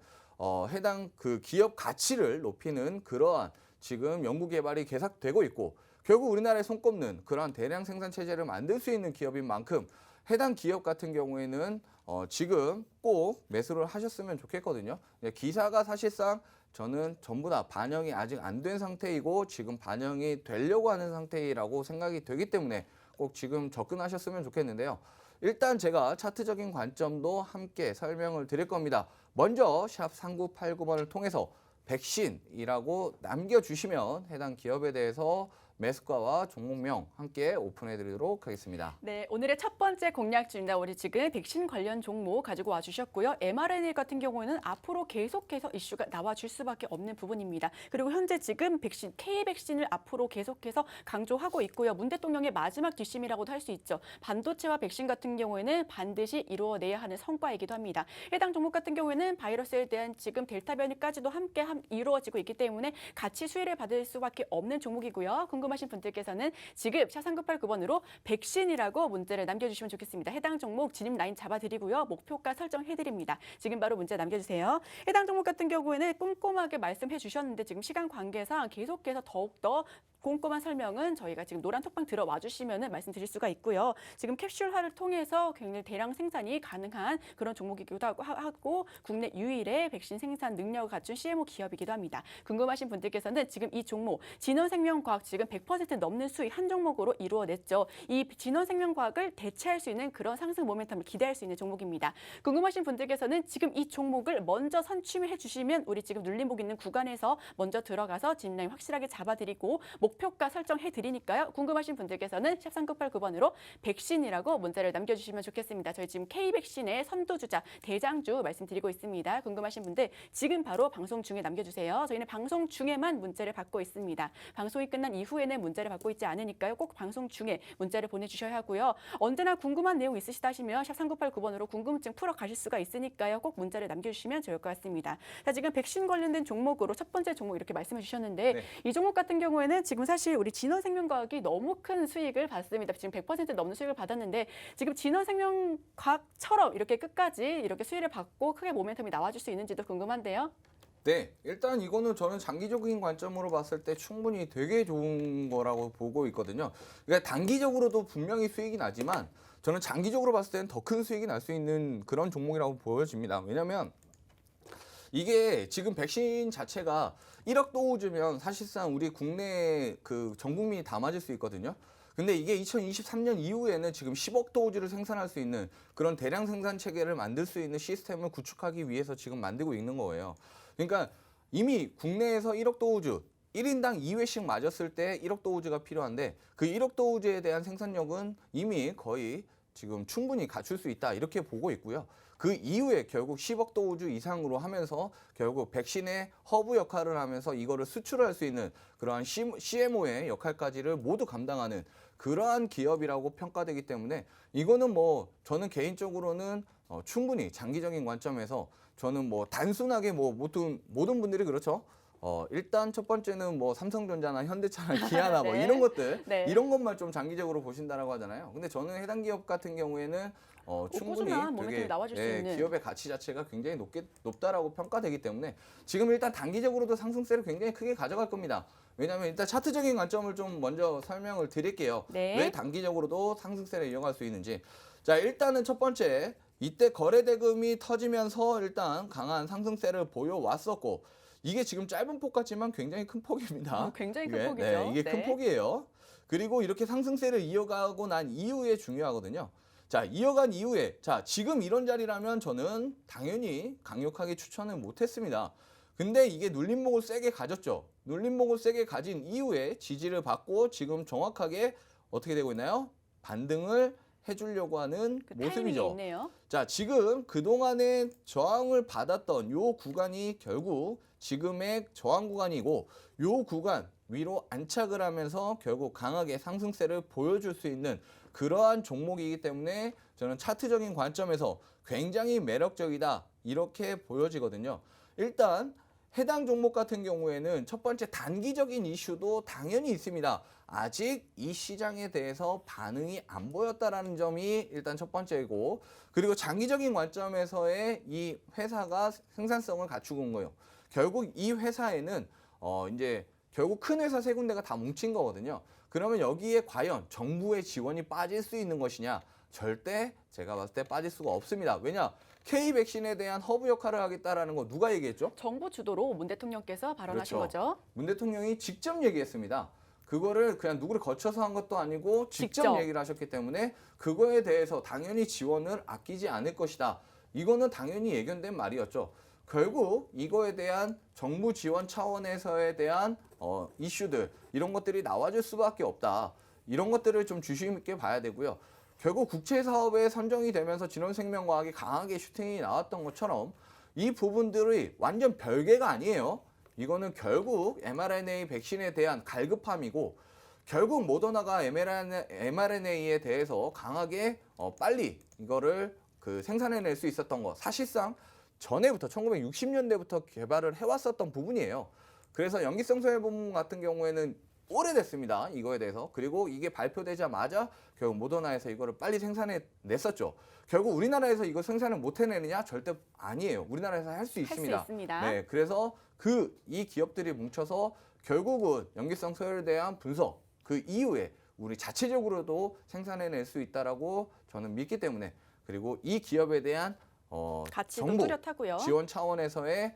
해당 그 기업 가치를 높이는 그러한 지금 연구 개발이 계속되고 있고 결국 우리나라에 손꼽는 그러한 대량 생산 체제를 만들 수 있는 기업인 만큼 해당 기업 같은 경우에는 지금 꼭 매수를 하셨으면 좋겠거든요. 기사가 사실상 저는 전부 다 반영이 아직 안 된 상태이고 지금 반영이 되려고 하는 상태라고 생각이 되기 때문에 꼭 지금 접근하셨으면 좋겠는데요. 일단 제가 차트적인 관점도 함께 설명을 드릴 겁니다. 먼저 샵 3989번을 통해서 백신이라고 남겨주시면 해당 기업에 대해서 매수가와 종목명 함께 오픈해드리도록 하겠습니다. 네, 오늘의 첫 번째 공략주입니다. 우리 지금 백신 관련 종목 가지고 와주셨고요. mRNA 같은 경우에는 앞으로 계속해서 이슈가 나와줄 수밖에 없는 부분입니다. 그리고 현재 지금 백신, K백신을 앞으로 계속해서 강조하고 있고요. 문 대통령의 마지막 뒷심이라고도 할 수 있죠. 반도체와 백신 같은 경우에는 반드시 이루어내야 하는 성과이기도 합니다. 해당 종목 같은 경우에는 바이러스에 대한 지금 델타 변이까지도 함께 이루어지고 있기 때문에 같이 수혜를 받을 수밖에 없는 종목이고요. 궁금하신 분들께서는 지금 샷 3989번으로 백신이라고 문자를 남겨주시면 좋겠습니다. 해당 종목 진입 라인 잡아드리고요. 목표가 설정해드립니다. 지금 바로 문자 남겨주세요. 해당 종목 같은 경우에는 꼼꼼하게 말씀해 주셨는데 지금 시간 관계상 계속해서 더욱더 꼼꼼한 설명은 저희가 지금 노란 톡방 들어와 주시면 말씀드릴 수가 있고요. 지금 캡슐화를 통해서 굉장히 대량 생산이 가능한 그런 종목이기도 하고 국내 유일의 백신 생산 능력을 갖춘 CMO 기업이기도 합니다. 궁금하신 분들께서는 지금 이 종목 진원생명과학 지금 100% 넘는 수익 한 종목으로 이루어냈죠. 이 진원생명과학을 대체할 수 있는 그런 상승 모멘텀을 기대할 수 있는 종목입니다. 궁금하신 분들께서는 지금 이 종목을 먼저 선취해 주시면 우리 지금 눌림목 있는 구간에서 먼저 들어가서 진입라인 확실하게 잡아드리고 목표가 설정해 드리니까요. 궁금하신 분들께서는 샵 3989번으로 백신이라고 문자를 남겨주시면 좋겠습니다. 저희 지금 K백신의 선도주자, 대장주 말씀드리고 있습니다. 궁금하신 분들 지금 바로 방송 중에 남겨주세요. 저희는 방송 중에만 문자를 받고 있습니다. 방송이 끝난 이후에는 문자를 받고 있지 않으니까요. 꼭 방송 중에 문자를 보내주셔야 하고요. 언제나 궁금한 내용 있으시다 하시면 샵 3989번으로 궁금증 풀어 가실 수가 있으니까요. 꼭 문자를 남겨주시면 좋을 것 같습니다. 자, 지금 백신 관련된 종목으로 첫 번째 종목 이렇게 말씀해 주셨는데 네. 이 종목 같은 경우에는 지금 사실 우리 진원생명과학이 너무 큰 수익을 받습니다. 지금 100% 넘는 수익을 받았는데 지금 진원생명과학처럼 이렇게 끝까지 이렇게 수익을 받고 크게 모멘텀이 나와줄 수 있는지도 궁금한데요. 네, 일단 이거는 저는 장기적인 관점으로 봤을 때 충분히 되게 좋은 거라고 보고 있거든요. 그러니까 단기적으로도 분명히 수익이 나지만 저는 장기적으로 봤을 때는 더 큰 수익이 날 수 있는 그런 종목이라고 보여집니다. 왜냐하면 이게 지금 백신 자체가 1억 도우즈면 사실상 우리 국내 그 전 국민이 다 맞을 수 있거든요. 근데 이게 2023년 이후에는 지금 10억 도우즈를 생산할 수 있는 그런 대량 생산 체계를 만들 수 있는 시스템을 구축하기 위해서 지금 만들고 있는 거예요. 그러니까 이미 국내에서 1억 도우즈 1인당 2회씩 맞았을 때 1억 도우즈가 필요한데 그 1억 도우즈에 대한 생산력은 이미 거의 지금 충분히 갖출 수 있다 이렇게 보고 있고요. 그 이후에 결국 10억 도우즈 이상으로 하면서 결국 백신의 허브 역할을 하면서 이거를 수출할 수 있는 그러한 CMO의 역할까지를 모두 감당하는 그러한 기업이라고 평가되기 때문에 이거는 뭐 저는 개인적으로는 충분히 장기적인 관점에서 저는 뭐 단순하게 뭐 모든 분들이 그렇죠. 일단 첫 번째는 뭐 삼성전자나 현대차나 기아나 뭐 네. 이런 것들 네. 이런 것만 좀 장기적으로 보신다라고 하잖아요. 근데 저는 해당 기업 같은 경우에는 충분히 꾸준한 모멘텀이 나와줄 수 있는. 기업의 가치 자체가 굉장히 높다라고 평가되기 때문에 지금 일단 단기적으로도 상승세를 굉장히 크게 가져갈 겁니다. 왜냐하면 일단 차트적인 관점을 좀 먼저 설명을 드릴게요. 네. 왜 단기적으로도 상승세를 이어갈 수 있는지. 자, 일단은 첫 번째 이때 거래 대금이 터지면서 일단 강한 상승세를 보여왔었고 이게 지금 짧은 폭 같지만 굉장히 큰 폭입니다. 굉장히 큰 이게, 폭이죠. 네, 이게 네. 큰 폭이에요. 그리고 이렇게 상승세를 이어가고 난 이후에 중요하거든요. 자, 이어간 이후에 자, 지금 이런 자리라면 저는 당연히 강력하게 추천을 못했습니다. 근데 이게 눌림목을 세게 가졌죠. 눌림목을 세게 가진 이후에 지지를 받고 지금 정확하게 어떻게 되고 있나요? 반등을 해주려고 하는 그 타이밍이 모습이죠. 있네요. 자, 지금 그동안에 저항을 받았던 요 구간이 결국 지금의 저항 구간이고 요 구간 위로 안착을 하면서 결국 강하게 상승세를 보여줄 수 있는 그러한 종목이기 때문에 저는 차트적인 관점에서 굉장히 매력적이다 이렇게 보여지거든요. 일단 해당 종목 같은 경우에는 첫 번째 단기적인 이슈도 당연히 있습니다. 아직 이 시장에 대해서 반응이 안 보였다라는 점이 일단 첫 번째이고 그리고 장기적인 관점에서의 이 회사가 생산성을 갖추고 온 거예요. 결국 이 회사에는 이제 결국 큰 회사 세 군데가 다 뭉친 거거든요. 그러면 여기에 과연 정부의 지원이 빠질 수 있는 것이냐? 절대 제가 봤을 때 빠질 수가 없습니다. 왜냐? K백신에 대한 허브 역할을 하겠다라는 거 누가 얘기했죠? 정부 주도로 문 대통령께서 발언하신 그렇죠. 거죠. 문 대통령이 직접 얘기했습니다. 그거를 그냥 누구를 거쳐서 한 것도 아니고 직접 얘기를 하셨기 때문에 그거에 대해서 당연히 지원을 아끼지 않을 것이다. 이거는 당연히 예견된 말이었죠. 결국 이거에 대한 정부 지원 차원에서에 대한 이슈들 이런 것들이 나와줄 수밖에 없다. 이런 것들을 좀 주의 깊게 봐야 되고요. 결국 국제 사업에 선정이 되면서 진원생명과학이 강하게 슈팅이 나왔던 것처럼 이 부분들이 완전 별개가 아니에요. 이거는 결국 mRNA 백신에 대한 갈급함이고 결국 모더나가 mRNA에 대해서 강하게 빨리 이거를 생산해낼 수 있었던 거 사실상 전에부터 1960년대부터 개발을 해왔었던 부분이에요. 그래서 염기성 소해본 같은 경우에는 오래됐습니다. 이거에 대해서. 그리고 이게 발표되자마자 결국 모더나에서 이거를 빨리 생산해냈었죠. 결국 우리나라에서 이거 생산을 못 해내느냐? 절대 아니에요. 우리나라에서 할 수 있습니다. 할 수 있습니다. 네, 그래서 이 기업들이 뭉쳐서 결국은 염기성 소해에 대한 분석 그 이후에 우리 자체적으로도 생산해낼 수 있다라고 저는 믿기 때문에 그리고 이 기업에 대한 가치도 정부 뚜렷하고요. 지원 차원에서의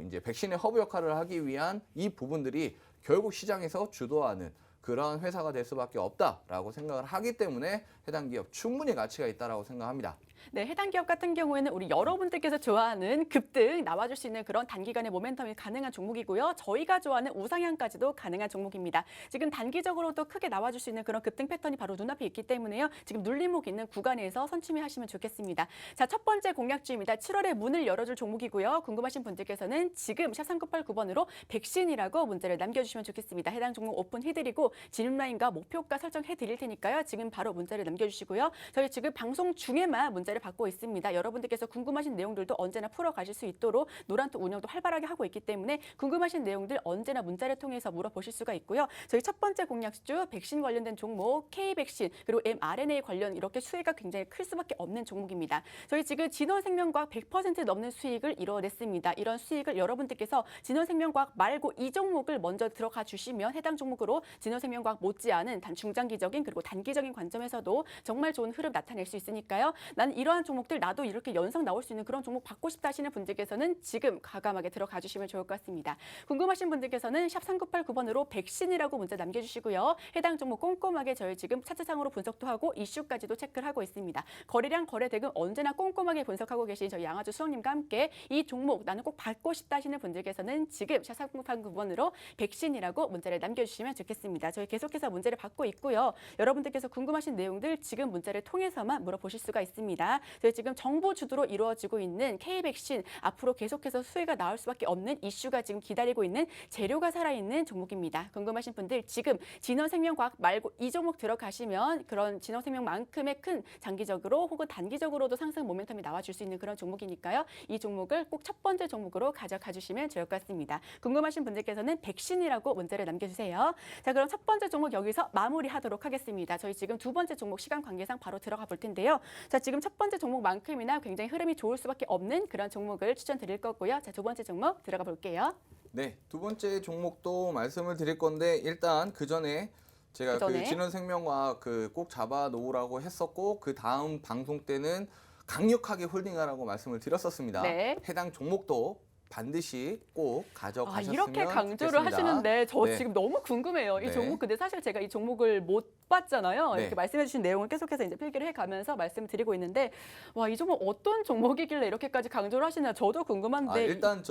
이제 백신의 허브 역할을 하기 위한 이 부분들이 결국 시장에서 주도하는 그런 회사가 될 수밖에 없다라고 생각을 하기 때문에 해당 기업 충분히 가치가 있다라고 생각합니다. 네, 해당 기업 같은 경우에는 우리 여러분들께서 좋아하는 급등 나와줄 수 있는 그런 단기간의 모멘텀이 가능한 종목이고요. 저희가 좋아하는 우상향까지도 가능한 종목입니다. 지금 단기적으로도 크게 나와줄 수 있는 그런 급등 패턴이 바로 눈앞에 있기 때문에요. 지금 눌림목 있는 구간에서 선취하시면 좋겠습니다. 자, 첫 번째 공략주입니다. 7월에 문을 열어줄 종목이고요. 궁금하신 분들께서는 지금 샵 3989번으로 백신이라고 문자를 남겨주시면 좋겠습니다. 해당 종목 오픈해드리고 진입라인과 목표가 설정해드릴 테니까요. 지금 바로 문자를 남겨주시고요. 저희 지금 방송 중에만 문자를 받고 있습니다. 여러분들께서 궁금하신 내용들도 언제나 풀어가실 수 있도록 노란톡 운영도 활발하게 하고 있기 때문에 궁금하신 내용들 언제나 문자를 통해서 물어보실 수가 있고요. 저희 첫 번째 공략주 백신 관련된 종목 K백신 그리고 mRNA 관련 이렇게 수혜가 굉장히 클 수밖에 없는 종목입니다. 저희 지금 진원생명과학 100% 넘는 수익을 이뤄냈습니다. 이런 수익을 여러분들께서 진원생명과학 말고 이 종목을 먼저 들어가 주시면 해당 종목으로 진원생명과학 못지않은 중장기적인 그리고 단기적인 관점에서도 정말 좋은 흐름 나타낼 수 있으니까요. 난 이러한 종목들 나도 이렇게 연성 나올 수 있는 그런 종목 받고 싶다 하시는 분들께서는 지금 과감하게 들어가 주시면 좋을 것 같습니다. 궁금하신 분들께서는 샵 3989번으로 백신이라고 문자 남겨주시고요. 해당 종목 꼼꼼하게 저희 지금 차트상으로 분석도 하고 이슈까지도 체크를 하고 있습니다. 거래량, 거래대금 언제나 꼼꼼하게 분석하고 계신 저희 양아주 수석님과 함께 이 종목 나는 꼭 받고 싶다 하시는 분들께서는 지금 샵 3989번으로 백신이라고 문자를 남겨주시면 좋겠습니다. 저희 계속해서 문제를 받고 있고요. 여러분들께서 궁금하신 내용들 지금 문자를 통해서만 물어보실 수가 있습니다. 저희 지금 정부 주도로 이루어지고 있는 K백신 앞으로 계속해서 수혜가 나올 수밖에 없는 이슈가 지금 기다리고 있는 재료가 살아있는 종목입니다. 궁금하신 분들 지금 진원생명과학 말고 이 종목 들어가시면 그런 진원생명만큼의 큰 장기적으로 혹은 단기적으로도 상승 모멘텀이 나와줄 수 있는 그런 종목이니까요. 이 종목을 꼭 첫 번째 종목으로 가져가 주시면 좋을 것 같습니다. 궁금하신 분들께서는 백신이라고 문자를 남겨주세요. 자, 그럼 첫 번째 종목 여기서 마무리하도록 하겠습니다. 저희 지금 두 번째 종목 시간 관계상 바로 들어가 볼 텐데요. 자, 지금 첫 번째 종목만큼이나 굉장히 흐름이 좋을 수밖에 없는 그런 종목을 추천드릴 거고요. 자, 두 번째 종목 들어가 볼게요. 네, 두 번째 종목도 말씀을 드릴 건데 일단 그 전에 제가 그 진원생명과학 꼭 잡아 놓으라고 했었고 그 다음 방송 때는 강력하게 홀딩하라고 말씀을 드렸었습니다. 네. 해당 종목도 반드시 꼭 가져가셨으면 이렇게 강조를 좋겠습니다. 하시는데 저 네. 지금 너무 궁금해요. 이 네. 종목 근데 사실 제가 이 종목을 못 봤잖아요. 네. 이렇게 말씀해 주신 내용을 계속해서 이제 필기를 해가면서 말씀드리고 있는데 와, 이 종목 어떤 종목이길래 이렇게까지 강조를 하시나 저도 궁금한데 일단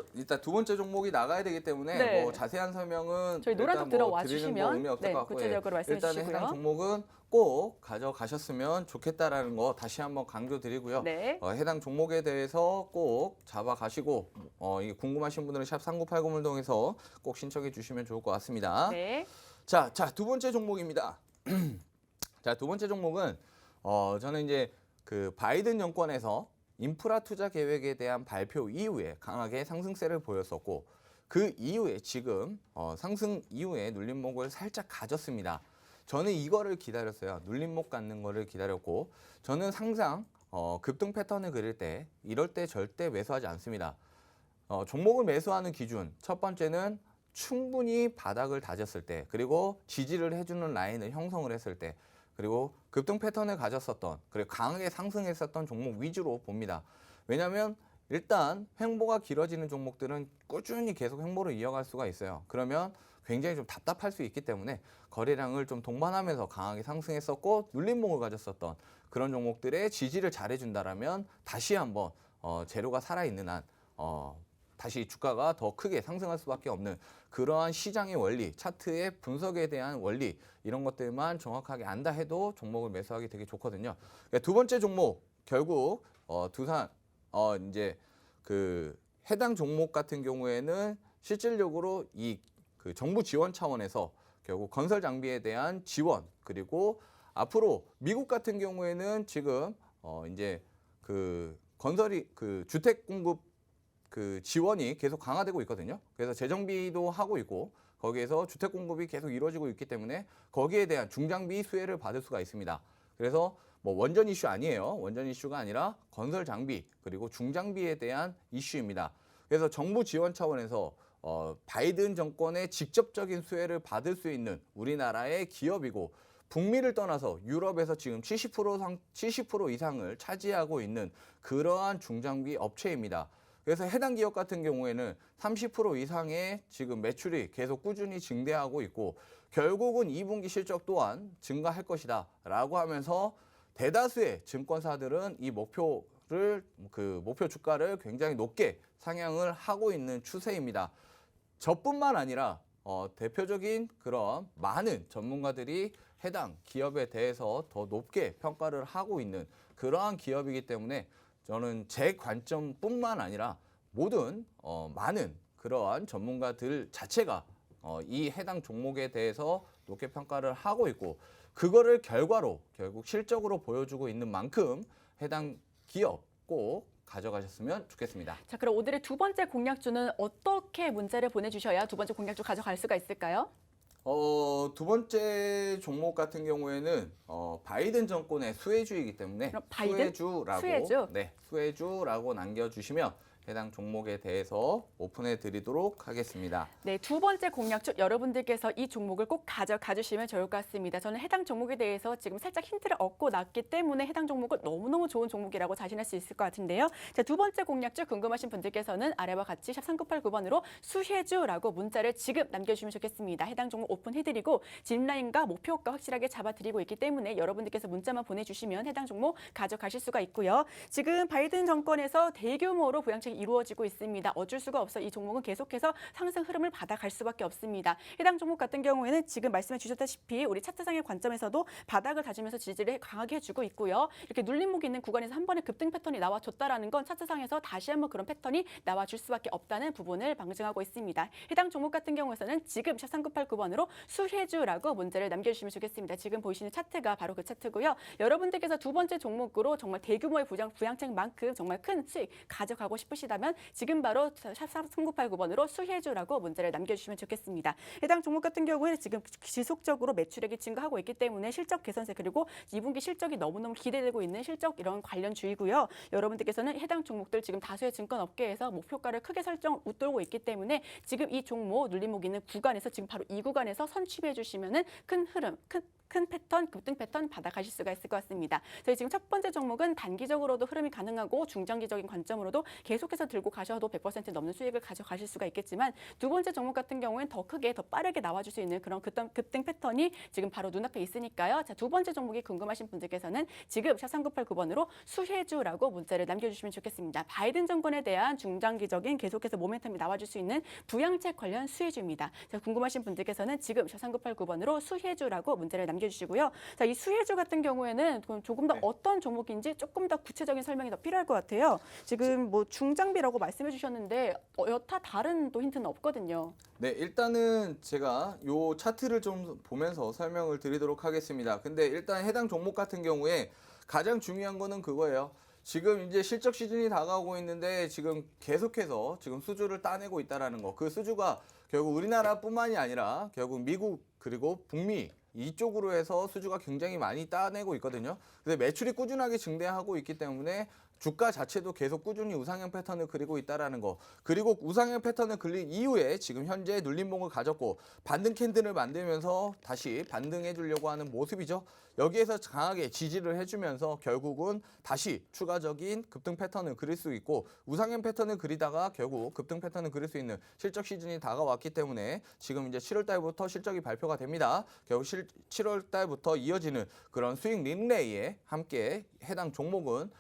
두 번째 종목이 나가야 되기 때문에 네. 뭐 자세한 설명은 저희 노란톡 들어와 드리는 거 주시면 의미 없을 것 같고요. 구체적으로 말씀해 일단 주시고요. 해당 종목은 꼭 가져가셨으면 좋겠다라는 거 다시 한번 강조드리고요. 네. 해당 종목에 대해서 꼭 잡아가시고 이게 궁금하신 분들은 샵 3980을 통해서 꼭 신청해 주시면 좋을 것 같습니다. 네. 자, 두 번째 종목입니다. 자, 두 번째 종목은 저는 이제 그 바이든 정권에서 인프라 투자 계획에 대한 발표 이후에 강하게 상승세를 보였었고 그 이후에 지금 상승 이후에 눌림목을 살짝 가졌습니다. 저는 이거를 기다렸어요. 눌림목 갖는 거를 기다렸고 저는 항상 급등 패턴을 그릴 때 이럴 때 절대 매수하지 않습니다. 종목을 매수하는 기준 첫 번째는 충분히 바닥을 다졌을 때 그리고 지지를 해주는 라인을 형성을 했을 때 그리고 급등 패턴을 가졌었던 그리고 강하게 상승했었던 종목 위주로 봅니다. 왜냐하면 일단 횡보가 길어지는 종목들은 꾸준히 계속 횡보를 이어갈 수가 있어요. 그러면 굉장히 좀 답답할 수 있기 때문에 거래량을 좀 동반하면서 강하게 상승했었고 눌림목을 가졌었던 그런 종목들의 지지를 잘해준다라면 다시 한번 재료가 살아있는 한 다시 주가가 더 크게 상승할 수밖에 없는 그러한 시장의 원리, 차트의 분석에 대한 원리 이런 것들만 정확하게 안다 해도 종목을 매수하기 되게 좋거든요. 그러니까 두 번째 종목 결국 두산 이제 그 해당 종목 같은 경우에는 실질적으로 그 정부 지원 차원에서 결국 건설 장비에 대한 지원 그리고 앞으로 미국 같은 경우에는 지금 이제 그 건설이 그 주택 공급 그 지원이 계속 강화되고 있거든요. 그래서 재정비도 하고 있고 거기에서 주택 공급이 계속 이루어지고 있기 때문에 거기에 대한 중장비 수혜를 받을 수가 있습니다. 그래서 뭐 원전 이슈 아니에요. 원전 이슈가 아니라 건설 장비 그리고 중장비에 대한 이슈입니다. 그래서 정부 지원 차원에서 바이든 정권의 직접적인 수혜를 받을 수 있는 우리나라의 기업이고 북미를 떠나서 유럽에서 지금 70% 이상을 차지하고 있는 그러한 중장비 업체입니다. 그래서 해당 기업 같은 경우에는 30% 이상의 지금 매출이 계속 꾸준히 증대하고 있고 결국은 2분기 실적 또한 증가할 것이다 라고 하면서 대다수의 증권사들은 이 목표 주가를 굉장히 높게 상향을 하고 있는 추세입니다. 저뿐만 아니라 대표적인 그런 많은 전문가들이 해당 기업에 대해서 더 높게 평가를 하고 있는 그러한 기업이기 때문에 저는 제 관점뿐만 아니라 모든 많은 그러한 전문가들 자체가 이 해당 종목에 대해서 높게 평가를 하고 있고 그거를 결과로 결국 실적으로 보여주고 있는 만큼 해당 기업 꼭 가져가셨으면 좋겠습니다. 자, 그럼 오늘의 두 번째 공략주는 어떻게 문자를 보내주셔야 두 번째 공략주 가져갈 수가 있을까요? 두 번째 종목 같은 경우에는 바이든 정권의 수혜주이기 때문에 그럼 바이든? 수혜주? 네, 수혜주라고 남겨주시면 해당 종목에 대해서 오픈해 드리도록 하겠습니다. 네, 두 번째 공략주 여러분들께서 이 종목을 꼭 가져가 주시면 좋을 것 같습니다. 저는 해당 종목에 대해서 지금 살짝 힌트를 얻고 났기 때문에 해당 종목은 너무너무 좋은 종목이라고 자신할 수 있을 것 같은데요. 자, 두 번째 공략주 궁금하신 분들께서는 아래와 같이 샵 3989번으로 수혜주라고 문자를 지금 남겨주시면 좋겠습니다. 해당 종목 오픈해드리고 진라인과 목표가 확실하게 잡아드리고 있기 때문에 여러분들께서 문자만 보내주시면 해당 종목 가져가실 수가 있고요. 지금 바이든 정권에서 대규모로 부양책이 이루어지고 있습니다. 어쩔 수가 없어 이 종목은 계속해서 상승 흐름을 받아갈 수밖에 없습니다. 해당 종목 같은 경우에는 지금 말씀해 주셨다시피 우리 차트상의 관점에서도 바닥을 다지면서 지지를 강하게 해주고 있고요. 이렇게 눌림목이 있는 구간에서 한 번에 급등 패턴이 나와줬다라는 건 차트상에서 다시 한번 그런 패턴이 나와줄 수밖에 없다는 부분을 방증하고 있습니다. 해당 종목 같은 경우에서는 지금 샵 3989번으로 수혜주라고 문자를 남겨주시면 좋겠습니다. 지금 보시는 차트가 바로 그 차트고요. 여러분들께서 두 번째 종목으로 정말 대규모의 부양책만큼 정말 큰 수익 가져가고 싶으시다면 지금 바로 샵 3989번으로 수혜주라고 문자를 남겨주시면 좋겠습니다. 해당 종목 같은 경우에는 지금 지속적으로 매출액이 증가하고 있기 때문에 실적 개선세 그리고 2분기 실적이 너무너무 기대되고 있는 실적 이런 관련주이고요. 여러분들께서는 해당 종목들 지금 다수의 증권업계에서 목표가를 크게 설정 웃돌고 있기 때문에 지금 이 종목 눌림목 있는 구간에서 지금 바로 이 구간에서 선취해 주시면은 큰 흐름, 큰 패턴, 급등 패턴 받아가실 수가 있을 것 같습니다. 저희 지금 첫 번째 종목은 단기적으로도 흐름이 가능하고 중장기적인 관점으로도 계속해서 들고 가셔도 100% 넘는 수익을 가져가실 수가 있겠지만 두 번째 종목 같은 경우에는 더 크게, 더 빠르게 나와줄 수 있는 그런 급등 패턴이 지금 바로 눈앞에 있으니까요. 자, 두 번째 종목이 궁금하신 분들께서는 지금 샵 3989번으로 수혜주라고 문자를 남겨주시면 좋겠습니다. 바이든 정권에 대한 중장기적인 계속해서 모멘텀이 나와줄 수 있는 부양책 관련 수혜주입니다. 자, 궁금하신 분들께서는 지금 샵 3989번으로 수혜주라고 문자를 남겨주시고요. 자, 이 수혜주 같은 경우에는 조금 더 어떤 종목인지 조금 더 구체적인 설명이 더 필요할 것 같아요. 지금 뭐 중장비라고 말씀해 주셨는데 여타 다른 또 힌트는 없거든요. 네, 일단은 제가 요 차트를 좀 보면서 설명을 드리도록 하겠습니다. 근데 일단 해당 종목 같은 경우에 가장 중요한 거는 그거예요. 지금 이제 실적 시즌이 다가오고 있는데 지금 계속해서 지금 수주를 따내고 있다라는 거. 그 수주가 결국 우리나라뿐만이 아니라 결국 미국 그리고 북미 이쪽으로 해서 수주가 굉장히 많이 따내고 있거든요. 근데 매출이 꾸준하게 증대하고 있기 때문에 주가 자체도 계속 꾸준히 우상향 패턴을 그리고 있다라는 거. 그리고 우상향 패턴을 그린 이후에 지금 현재 눌림목을 가졌고 반등 캔들을 만들면서 다시 반등해 주려고 하는 모습이죠. 여기에서 강하게 지지를 해주면서 결국은 다시 추가적인 급등 패턴을 그릴 수 있고 우상향 패턴을 그리다가 결국 급등 패턴을 그릴 수 있는 실적 시즌이 다가왔기 때문에 지금 이제 7월 달부터 실적이 발표가 됩니다. 결국 7월 달부터 이어지는 그런 수익 릴레이에 함께 해당 종목은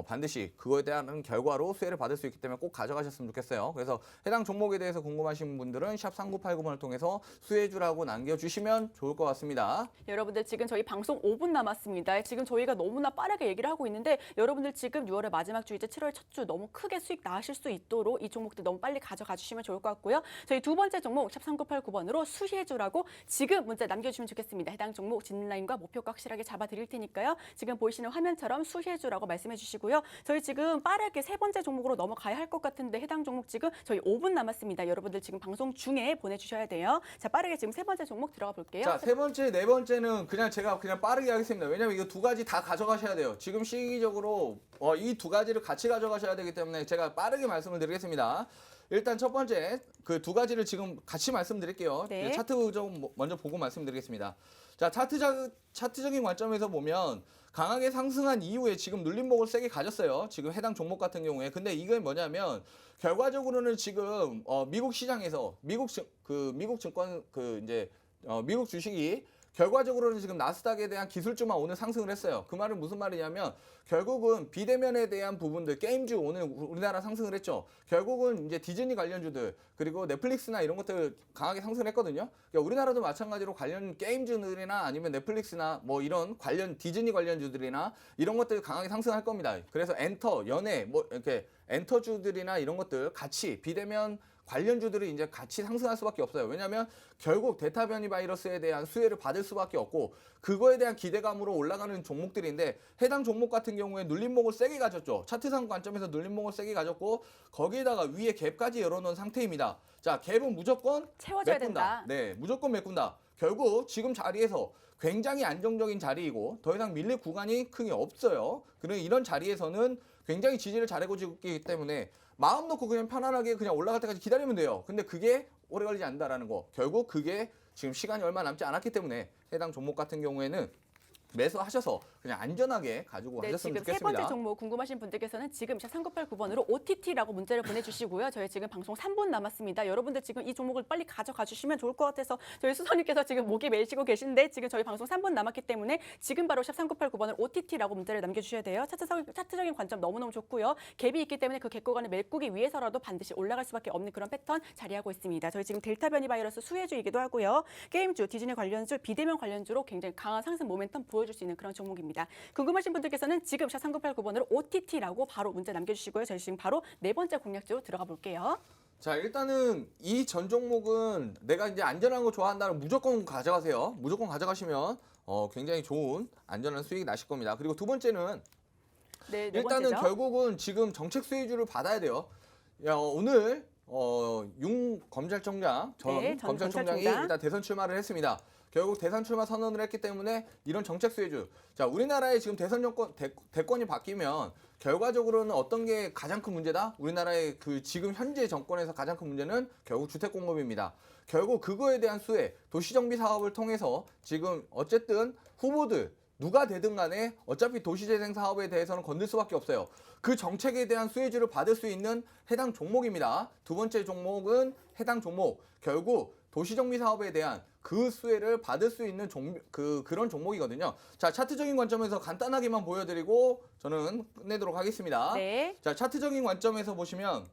반드시 그거에 대한 결과로 수혜를 받을 수 있기 때문에 꼭 가져가셨으면 좋겠어요. 그래서 해당 종목에 대해서 궁금하신 분들은 샵 3989번을 통해서 수혜주라고 남겨주시면 좋을 것 같습니다. 여러분들 지금 저희 방송 5분 남았습니다. 지금 저희가 너무나 빠르게 얘기를 하고 있는데 여러분들 지금 6월의 마지막 주이자 7월 첫 주 너무 크게 수익 나실 수 있도록 이 종목들 너무 빨리 가져가 주시면 좋을 것 같고요. 저희 두 번째 종목 샵 3989번으로 수혜주라고 지금 문자 남겨주시면 좋겠습니다. 해당 종목 진라인과 목표가 확실하게 잡아드릴 테니까요. 지금 보이시는 화면처럼 수혜주라고 말씀해 주시고요. 저희 지금 빠르게 세 번째 종목으로 넘어가야 할 것 같은데 해당 종목 지금 저희 5분 남았습니다. 여러분들 지금 방송 중에 보내주셔야 돼요. 자, 빠르게 지금 세 번째 종목 들어가 볼게요. 자, 세 번째, 네 번째는 제가 빠르게 하겠습니다. 왜냐면 이거 두 가지 다 가져가셔야 돼요. 지금 시기적으로 이 두 가지를 같이 가져가셔야 되기 때문에 제가 빠르게 말씀을 드리겠습니다. 일단 첫 번째 그 두 가지를 지금 같이 말씀드릴게요. 네. 차트 좀 먼저 보고 말씀드리겠습니다. 자, 차트적인 관점에서 보면 강하게 상승한 이후에 지금 눌림목을 세게 가졌어요. 지금 해당 종목 같은 경우에. 근데 이게 뭐냐면 결과적으로는 지금 미국 시장에서 미국 증권 미국 주식이 결과적으로는 지금 나스닥에 대한 기술주만 오늘 상승을 했어요. 그 말은 무슨 말이냐면 결국은 비대면에 대한 부분들, 게임주 오늘 우리나라 상승을 했죠. 결국은 이제 디즈니 관련주들 그리고 넷플릭스나 이런 것들 강하게 상승을 했거든요. 그러니까 우리나라도 마찬가지로 관련 게임주들이나 아니면 넷플릭스나 뭐 이런 관련 디즈니 관련주들이나 이런 것들 강하게 상승할 겁니다. 그래서 엔터, 연예 뭐 이렇게 엔터주들이나 이런 것들 같이 비대면 관련주들이 이제 같이 상승할 수밖에 없어요. 왜냐하면 결국 델타 변이 바이러스에 대한 수혜를 받을 수밖에 없고 그거에 대한 기대감으로 올라가는 종목들인데 해당 종목 같은 경우에 눌림목을 세게 가졌죠. 차트상 관점에서 눌림목을 세게 가졌고 거기에다가 위에 갭까지 열어놓은 상태입니다. 자, 갭은 무조건 채워줘야 메꾼다. 된다. 네, 무조건 메꾼다. 결국 지금 자리에서 굉장히 안정적인 자리이고 더 이상 밀릴 구간이 크게 없어요. 그런 이런 자리에서는 굉장히 지지를 잘해고 있기 때문에 마음 놓고 그냥 편안하게 그냥 올라갈 때까지 기다리면 돼요. 근데 그게 오래 걸리지 않는다라는 거. 결국 그게 지금 시간이 얼마 남지 않았기 때문에 해당 종목 같은 경우에는 매수하셔서 그냥 안전하게 가지고 네, 하셨으면 지금 세 좋겠습니다. 번째 종목 궁금하신 분들께서는 지금 3989번으로 OTT라고 문자를 보내주시고요. 저희 지금 방송 3분 남았습니다. 여러분들 지금 이 종목을 빨리 가져가 주시면 좋을 것 같아서 저희 수선님께서 지금 목이 메이시고 계신데 지금 저희 방송 3분 남았기 때문에 지금 바로 샵 3989번을 OTT라고 문자를 남겨주셔야 돼요. 차트적인 관점 너무너무 좋고요. 갭이 있기 때문에 그 갭 구간을 메꾸기 위해서라도 반드시 올라갈 수밖에 없는 그런 패턴 자리하고 있습니다. 저희 지금 델타 변이 바이러스 수혜주이기도 하고요. 게임주, 디즈니 관련주, 비대면 관련주로 굉장히 강한 상승 모멘텀 보여줄 수 있는 그런 종목입니다. 궁금하신 분들께서는 지금 샵 3989번으로 OTT라고 바로 문자 남겨주시고요. 저희 지금 바로 네 번째 공략주로 들어가 볼게요. 자, 일단은 이 전 종목은 내가 이제 안전한 거 좋아한다면 무조건 가져가세요. 무조건 가져가시면 굉장히 좋은 안전한 수익이 나실 겁니다. 그리고 두 번째는 네 일단은 번째죠. 결국은 지금 정책 수혜주를 받아야 돼요. 오늘 윤 검찰총장 전 네, 전 검찰총장이 검찰총장. 일단 대선 출마를 했습니다. 결국 대선 출마 선언을 했기 때문에 이런 정책 수혜주. 자, 우리나라의 지금 대선 정권 대권이 바뀌면 결과적으로는 어떤 게 가장 큰 문제다? 우리나라의 그 지금 현재 정권에서 가장 큰 문제는 결국 주택 공급입니다. 결국 그거에 대한 수혜, 도시정비 사업을 통해서 지금 어쨌든 후보들 누가 되든 간에 어차피 도시재생 사업에 대해서는 건들 수밖에 없어요. 그 정책에 대한 수혜주를 받을 수 있는 해당 종목입니다. 두 번째 종목은 해당 종목. 결국 도시정비 사업에 대한 그 수혜를 받을 수 있는 그런 종목이거든요. 자, 차트적인 관점에서 간단하게만 보여드리고 저는 끝내도록 하겠습니다. 네. 자, 차트적인 관점에서 보시면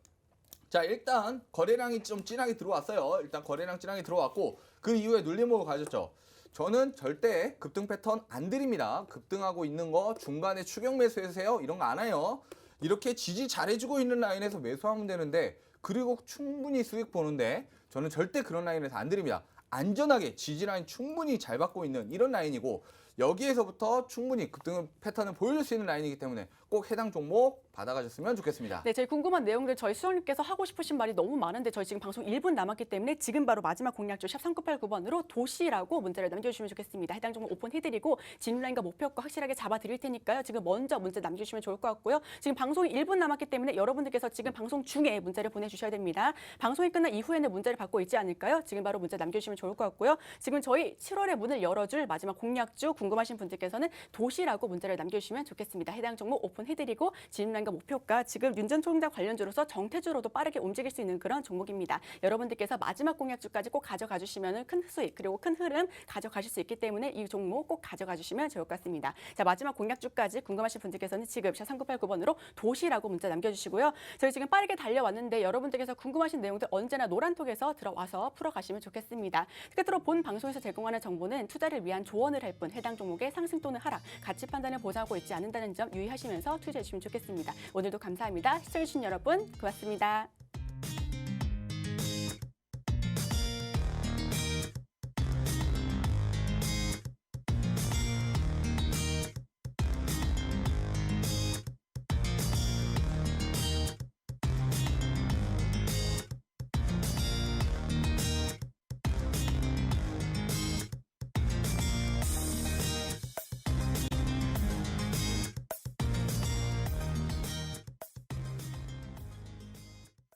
자, 일단 거래량이 좀 진하게 들어왔어요. 일단 거래량 진하게 들어왔고 그 이후에 눌림목을 가졌죠. 저는 절대 급등 패턴 안 드립니다. 급등하고 있는 거 중간에 추격 매수해주세요. 이런 거 안 해요. 이렇게 지지 잘해주고 있는 라인에서 매수하면 되는데 그리고 충분히 수익 보는데 저는 절대 그런 라인에서 안 드립니다. 안전하게 지지 라인 충분히 잘 받고 있는 이런 라인이고 여기에서부터 충분히 급등 패턴을 보여줄 수 있는 라인이기 때문에 꼭 해당 종목 받아가셨으면 좋겠습니다. 네, 제일 궁금한 내용들 저희 수석님께서 하고 싶으신 말이 너무 많은데 저희 지금 방송 1분 남았기 때문에 지금 바로 마지막 공략주 샵 3989번으로 도시라고 문자를 남겨주시면 좋겠습니다. 해당 종목 오픈해드리고 진라인과 목표가 확실하게 잡아드릴 테니까요. 지금 먼저 문자 남겨주시면 좋을 것 같고요. 지금 방송이 1분 남았기 때문에 여러분들께서 지금 방송 중에 문자를 보내주셔야 됩니다. 방송이 끝난 이후에는 문자를 받고 있지 않을까요? 지금 바로 문자 남겨주시면 좋을 것 같고요. 지금 저희 7월에 문을 열어줄 마지막 공략주 궁금하신 분들께서는 도시라고 문자를 남겨주시면 좋겠습니다. 해당 종목 오픈 오픈해드리고 진입란과 목표가 지금 윤 전 총장 관련주로서 정태주로도 빠르게 움직일 수 있는 그런 종목입니다. 여러분들께서 마지막 공약주까지 꼭 가져가 주시면 큰 수익 그리고 큰 흐름 가져가실 수 있기 때문에 이 종목 꼭 가져가 주시면 좋을 것 같습니다. 자, 마지막 공약주까지 궁금하신 분들께서는 지금 샵 3989번으로 도시라고 문자 남겨주시고요. 저희 지금 빠르게 달려왔는데 여러분들께서 궁금하신 내용들 언제나 노란톡에서 들어와서 풀어가시면 좋겠습니다. 끝으로 본 방송에서 제공하는 정보는 투자를 위한 조언을 할 뿐 해당 종목의 상승 또는 하락, 가치 판단을 보장하고 있지 않는다는 점 유의하시면서 투자해 주시면 좋겠습니다. 오늘도 감사합니다. 시청해주신 여러분 고맙습니다.